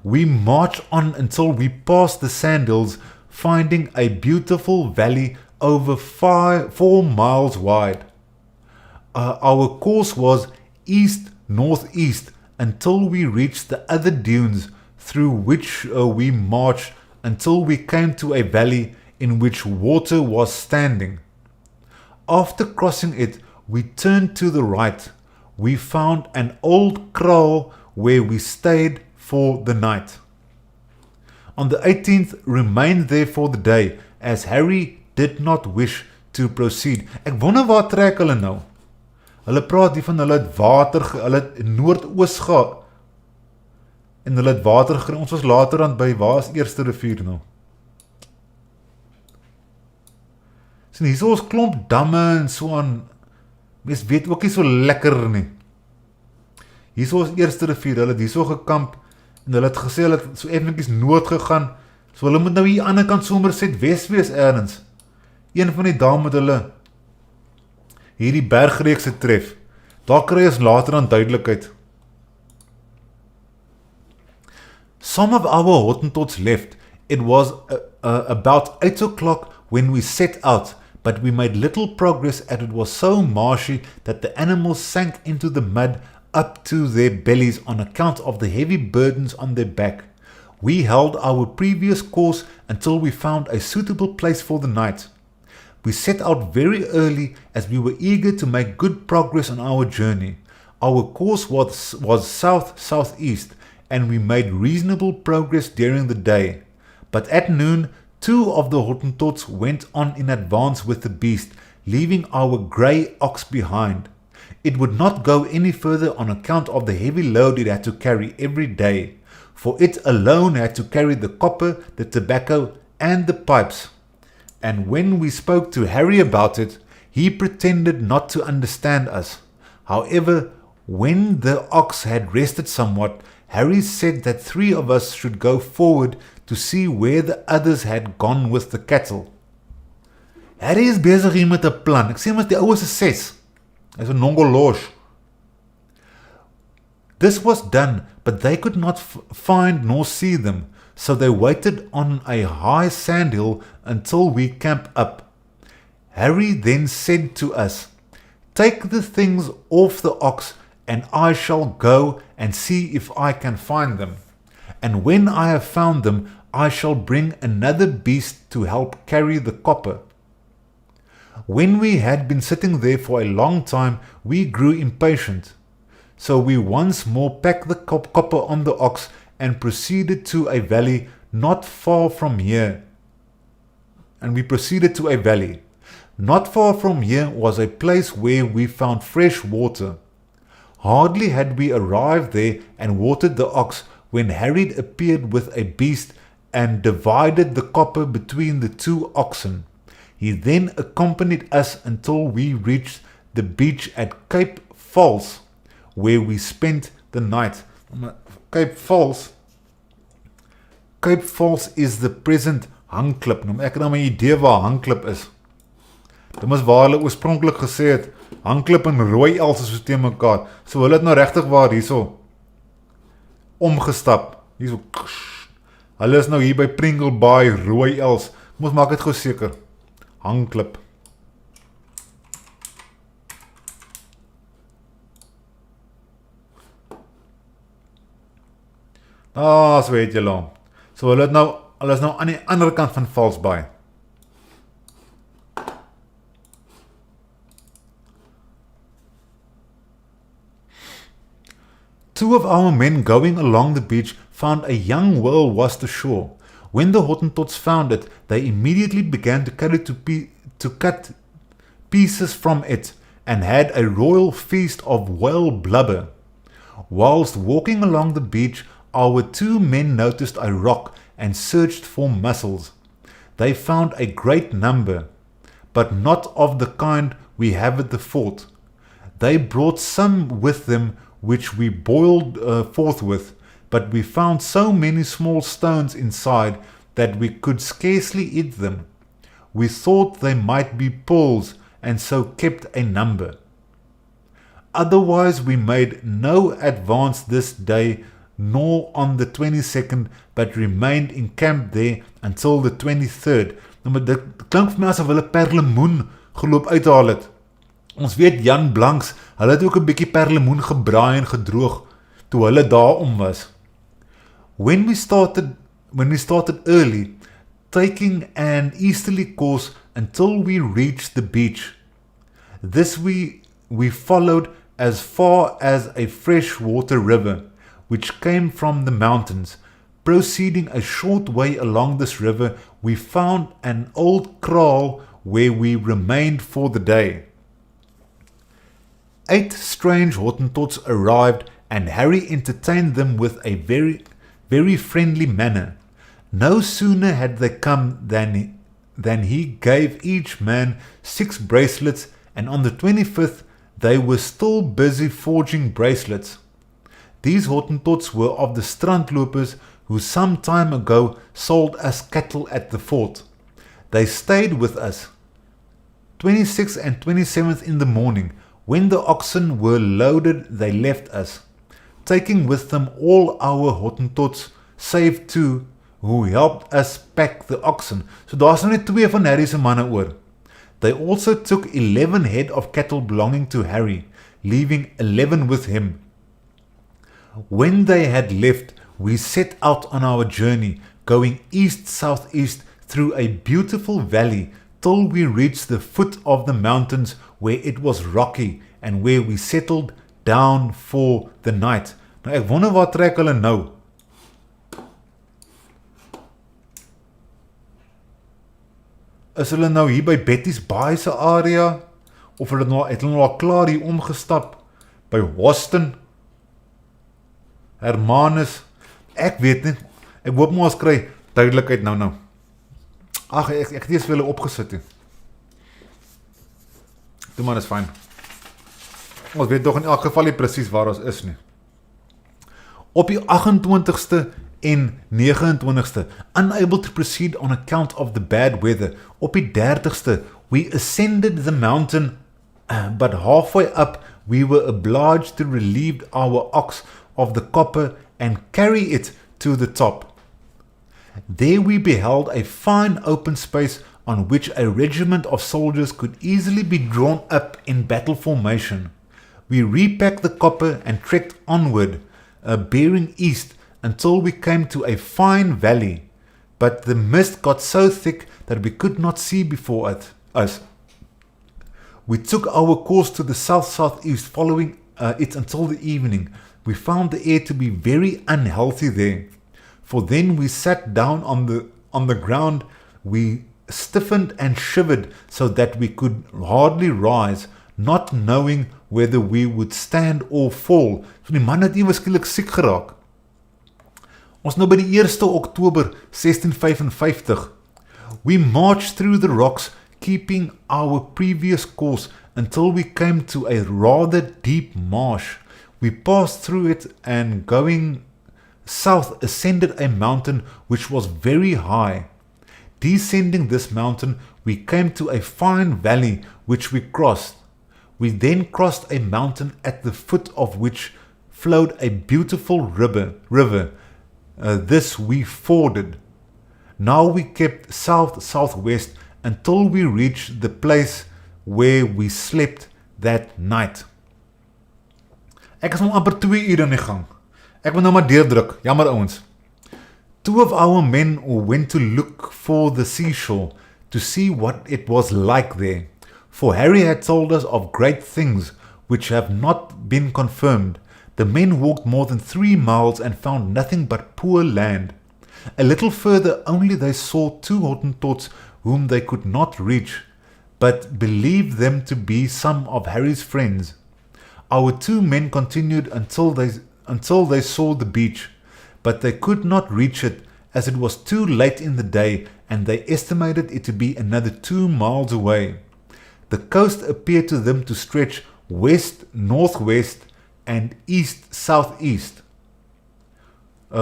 We marched on until we passed the Sandhills, finding a beautiful valley over 4 miles wide. Our course was east-northeast until we reached the other dunes, through which we marched until we came to a valley in which water was standing. After crossing it, we turned to the right. We found an old kraal where we stayed for the night. On the 18th, remained there for the day, as Harry did not wish to proceed. Ek wonder waar trek hulle nou? Hulle praat hier van hulle het water, hulle het noordoos gaan, en hulle het water gekry. Ons was later aan by, waar is Eerste Rivier nou? So hier is ons klomp damme en so aan, mens weet ook nie so lekker nie. Hier is ons Eerste Rivier, hulle het hier so gekamp, en hulle het gesê, hulle het so evenkies noord gegaan, so hulle moet nou hier aan die kant Somerset West wees ergens. Een van die dae moet hulle hierdie bergreekse tref. Daar kry ons later aan duidelikheid. Some of our Hottentots left. It was about 8 o'clock when we set out, but we made little progress as it was so marshy that the animals sank into the mud up to their bellies on account of the heavy burdens on their back. We held our previous course until we found a suitable place for the night. We set out very early as we were eager to make good progress on our journey. Our course was south-southeast, and we made reasonable progress during the day. But at noon, 2 of the Hottentots went on in advance with the beast, leaving our grey ox behind. It would not go any further on account of the heavy load it had to carry every day, for it alone had to carry the copper, the tobacco, and the pipes. And when we spoke to Harry about it, he pretended not to understand us. However, when the ox had rested somewhat, Harry said that 3 of us should go forward to see where the others had gone with the cattle. Harry is bezig hier met 'n plan. Ek sê mos die oues is 6. Hy's 'n nongolosh. This was done, but they could not find nor see them, so they waited on a high sandhill until we camped up. Harry then said to us, "Take the things off the ox, and I shall go and see if I can find them. And when I have found them, I shall bring another beast to help carry the copper." When we had been sitting there for a long time, we grew impatient. So we once more packed the copper on the ox and proceeded to a valley not far from here. Not far from here was a place where we found fresh water. Hardly had we arrived there and watered the ox when Harry appeared with a beast and divided the copper between the 2 oxen. He then accompanied us until we reached the beach at Cape Falls, where we spent the night. Cape Falls is the present Hangklip. Nou, ek het nou my idee waar Hangklip is. Dit was waar hulle oorspronklik gesê het, Hangklip en Rooi Els is so teen mekaar. So hulle het nou regtig waar hierso omgestap. Hierso. Hulle is nou hier by Pringle Bay, Rooi Els. Moes maak dit gou seker. Hangklip. So weet julle. So hulle is nou aan die ander kant van False Bay. Two of our men going along the beach found a young whale washed ashore. When the Hottentots found it, they immediately began to cut pieces from it and had a royal feast of whale blubber. Whilst walking along the beach, our 2 men noticed a rock and searched for mussels. They found a great number, but not of the kind we have at the fort. They brought some with them, which we boiled forthwith, but we found so many small stones inside that we could scarcely eat them. We thought they might be pearls, and so kept a number. Otherwise we made no advance this day, nor on the 22nd, but remained in camp there until the 23rd. Nou, maar dit klink vir my asof hulle perlemoen geloop uithaal het. Ons weet Jan Blanks, hulle het ook 'n bietjie perlemoen gebraai en gedroog toe hulle daar om was. When we started early, taking an easterly course until we reached the beach. This we followed as far as a freshwater river, which came from the mountains. Proceeding a short way along this river, we found an old kraal where we remained for the day. 8 strange Hottentots arrived, and Harry entertained them with a very friendly manner. No sooner had they come than he gave each man 6 bracelets, and on the 25th they were still busy forging bracelets. These Hottentots were of the strandlopers who some time ago sold us cattle at the fort. They stayed with us. 26th and 27th in the morning, when the oxen were loaded, they left us, taking with them all our Hottentots, save 2 who helped us pack the oxen. So daar's nou net 2 van Harry se manne oor. They also took 11 head of cattle belonging to Harry, leaving 11 with him. When they had left, we set out on our journey, going east-southeast through a beautiful valley till we reached the foot of the mountains where it was rocky and where we settled down for the night. Nou ek wonder waar trek hulle nou? Is hulle nou hier by Betty's Baai se area? Of het hulle nou al klaar hier omgestap by Weston? Hermanus? Ek weet nie. Ek hoop maar ons kry duidelikheid nou. Ag, ek het eers vir hulle opgesit he. Toe man, is fyn. Ons weet toch in elk geval nie presies waar ons is nie. Op die 28ste en 29ste, unable to proceed on account of the bad weather. Op die 30ste, we ascended the mountain, but halfway up, we were obliged to relieve our ox of the copper and carry it to the top. There we beheld a fine open space on which a regiment of soldiers could easily be drawn up in battle formation. We repacked the copper and trekked onward, bearing east until we came to a fine valley, but the mist got so thick that we could not see before us. We took our course to the south-southeast, following it until the evening. We found the air to be very unhealthy there, for then we sat down on the ground. We stiffened and shivered so that we could hardly rise, not knowing whether we would stand or fall. So die man het ewe skielik siek geraak. Ons nou by die 1 Oktober 1655. We marched through the rocks, keeping our previous course until we came to a rather deep marsh. We passed through it and going south ascended a mountain which was very high. Descending this mountain, we came to a fine valley which we crossed. We then crossed a mountain at the foot of which flowed a beautiful river. This we forded. Now we kept south-southwest until we reached the place where we slept that night. Ek is nou amper 2 uur in die gang. Ek moet nou maar deurdruk, jammer ouens. 2 of our men went to look for the seashore to see what it was like there. For Harry had told us of great things which have not been confirmed. The men walked more than 3 miles and found nothing but poor land. A little further only they saw 2 Hottentots whom they could not reach, but believed them to be some of Harry's friends. Our 2 men continued until they saw the beach, but they could not reach it as it was too late in the day, and they estimated it to be another 2 miles away. The coast appeared to them to stretch west-northwest and east-southeast,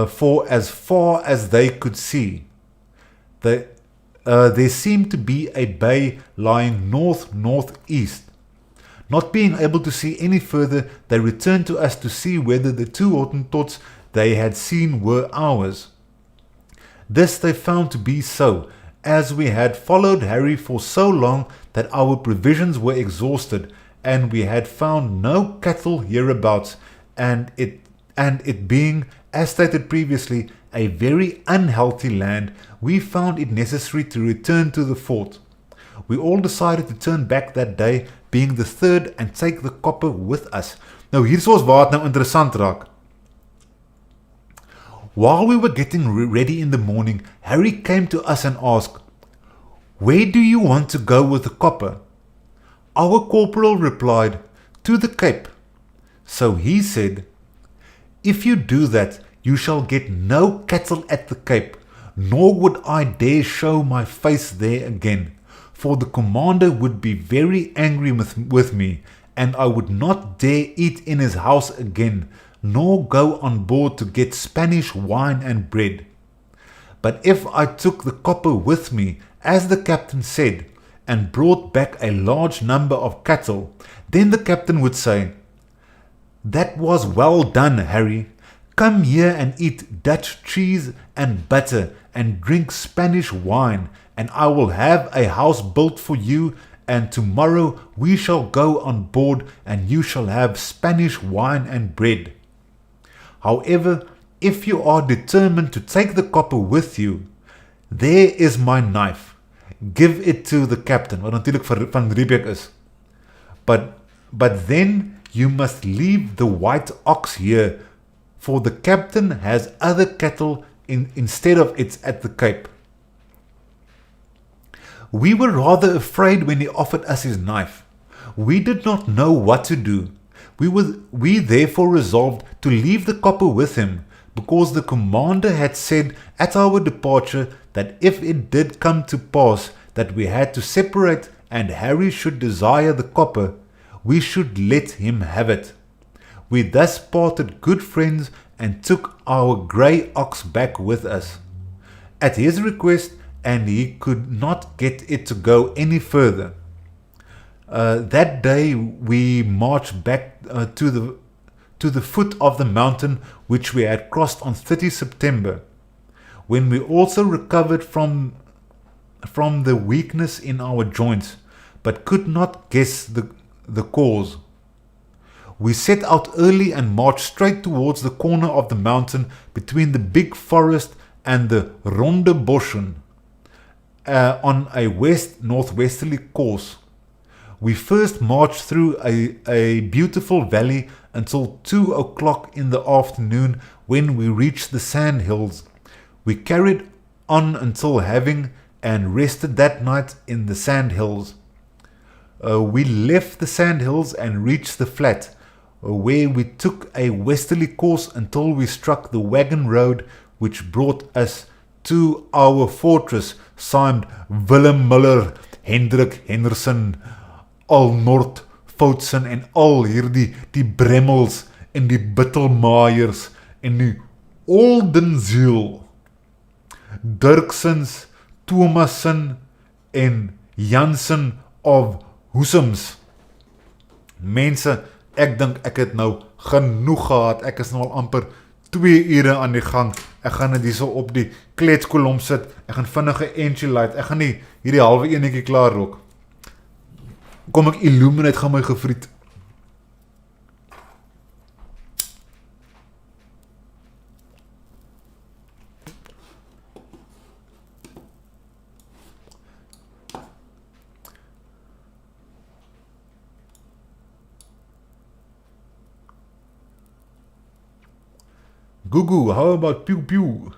for as far as they could see. There seemed to be a bay lying north-northeast. Not being able to see any further, they returned to us to see whether the 2 Hottentots they had seen were ours. This they found to be so, as we had followed Harry for so long that our provisions were exhausted, and we had found no cattle hereabouts, and it being, as stated previously, a very unhealthy land, we found it necessary to return to the fort. We all decided to turn back that day, being the 3rd, and take the copper with us. Nou hiersoos waar het nou interessant raak. While we were getting ready in the morning, Harry came to us and asked, "Where do you want to go with the copper?" Our corporal replied, "To the Cape." So he said, "If you do that, you shall get no cattle at the Cape, nor would I dare show my face there again, for the commander would be very angry with me, and I would not dare eat in his house again, nor go on board to get Spanish wine and bread. But if I took the copper with me, as the captain said, and brought back a large number of cattle, then the captain would say, 'That was well done, Harry. Come here and eat Dutch cheese and butter and drink Spanish wine, and I will have a house built for you, and tomorrow we shall go on board and you shall have Spanish wine and bread. However, if you are determined to take the copper with you, there is my knife. Give it to the captain," wat natuurlijk van Riebeeck is. But then you must leave the white ox here, for the captain has other cattle instead of it at the Cape. We were rather afraid when he offered us his knife. We did not know what to do. We therefore resolved to leave the copper with him, because the commander had said at our departure that if it did come to pass that we had to separate and Harry should desire the copper, we should let him have it. We thus parted good friends and took our grey ox back with us, at his request, and he could not get it to go any further. That day we marched back to the foot of the mountain which we had crossed on 30 September, when we also recovered from the weakness in our joints, but could not guess the cause. We set out early and marched straight towards the corner of the mountain between the big forest and the Ronde Boschen, on a west-northwesterly course. We first marched through a beautiful valley until 2 o'clock in the afternoon, when we reached the sand hills. We carried on until having and rested that night in the sand hills. We left the sand hills and reached the flat, where we took a westerly course until we struck the wagon road which brought us to our fortress, signed Willem Muller, Hendrik Henderson, al Noord, Foutsen en al hierdie die Bremmels en die Bittelmaaiers en die Oldenziel, Dirksens, Thomassen en Jansen of Hoesems. Mense, ek dink ek het nou genoeg gehad. Ek is nou al amper 2 ure aan die gang. Ek gaan dit hierso op die kletskolom sit. Ek gaan vinnige entjie light. Ek gaan nie hierdie halwe enetjie klaar rook. Kom ek illuminate gaan my gevriet. Gugu, how about pew pew?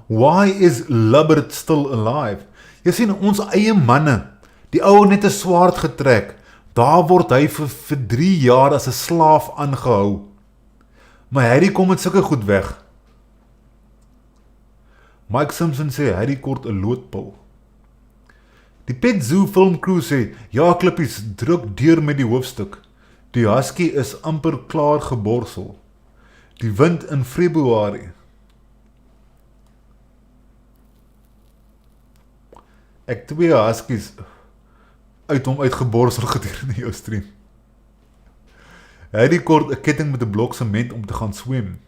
Why is Lubbert still alive? Jy sien, ons eie manne, die ou net 'n swaard getrek, daar word hy vir 3 jaar as 'n slaaf aangehou. Maar Harry kom met sulke goed weg. Mike Simpson sê, hierdie kort 'n loodpil. Die Pet Zoo filmcrew sê, ja klippies, druk deur met die hoofstuk. Die husky is amper klaar geborsel. Die wind in Februarie. Ek 2 huskies uit hom uitgeborsel gedurende jou stream. Hy het die kort 'n ketting met 'n blok sement om te gaan swem.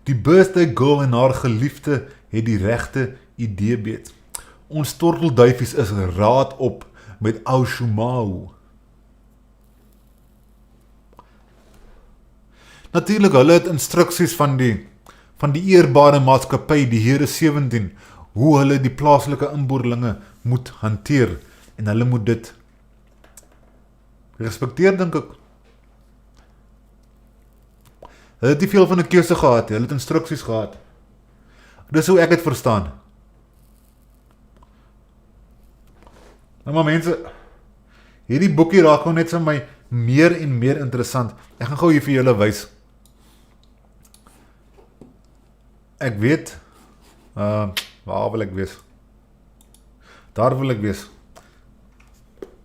Die birthday girl en haar geliefde het die regte idee beet. Ons tortelduifies is raad op met ou Shumau. Natuurlik, hulle het instruksies van die eerbare maatskappy, die Here 17, hoe hulle die plaaslike inboorlinge moet hanteer, en hulle moet dit respekteer, dink ek. Hulle het nie veel van 'n keuse gehad, hulle het instruksies gehad. Dis hoe ek het verstaan. Nou maar mense, hierdie boekie raak nou net vir my meer en meer interessant. Ek gaan gou hier vir julle wys. Ek weet, waar wil ek wees? Daar wil ek wees.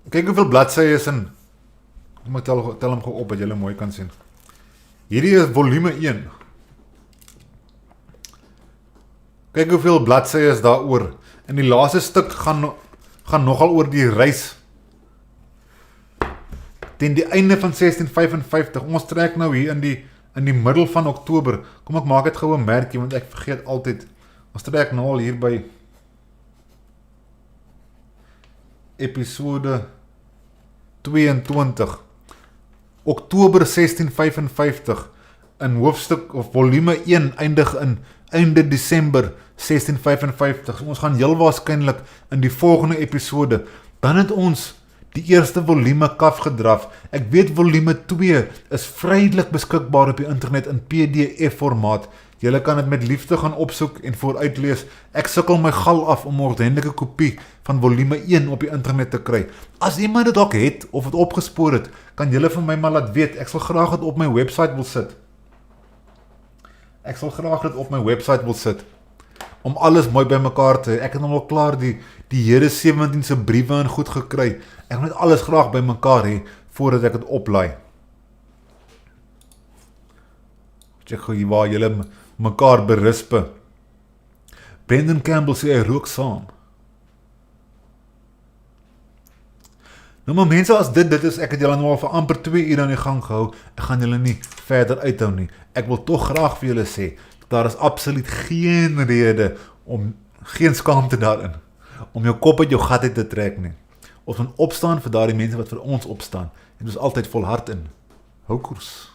Kyk hoeveel bladsye is in. Kom ek tel hom gou op, dat julle mooi kan sien. Hierdie is volume 1. Kyk hoeveel bladsye is daar oor. En die laaste stuk gaan nogal oor die reis teen die einde van 1655. Ons trek nou hier in die middel van Oktober. Kom ek maak dit gou 'n merkie, want ek vergeet altyd. Ons trek nou al hier by episode 22. Oktober 1655 in hoofstuk of volume 1 eindig in einde Desember 1655. So ons gaan heel waarskynlik in die volgende episode, dan het ons die eerste volume kaf gedraf. Ek weet volume 2 is vrylik beskikbaar op die internet in PDF formaat. Julle kan dit met liefde gaan opsoek en vooruitlees. Ek sukkel my gal af om 'n ordentlike kopie van volume 1 op die internet te kry. As iemand dit dalk het of dit opgespoor het, kan julle vir my maar laat weet. Ek sal graag dit op my webwerf wil sit. Om alles mooi bymekaar te hê. Ek het nou al klaar die Here 17 se briewe en goed gekry. Ek wil net alles graag bymekaar hê voordat ek dit oplaai. Check gou hier waar julle mekaar berispe. Brendan Campbell sê hy rook saam. Nou maar mense, as dit is, ek het julle nou al vir amper 2 ure aan die gang gehou. Ek gaan julle nie verder uithou nie. Ek wil tog graag vir julle sê, daar is absoluut geen rede geen skaamte daarin, om jou kop uit jou gat uit te trek nie. Ons moet opstaan vir daardie mense wat vir ons opstaan. En ons altyd volhard in. Hou koers.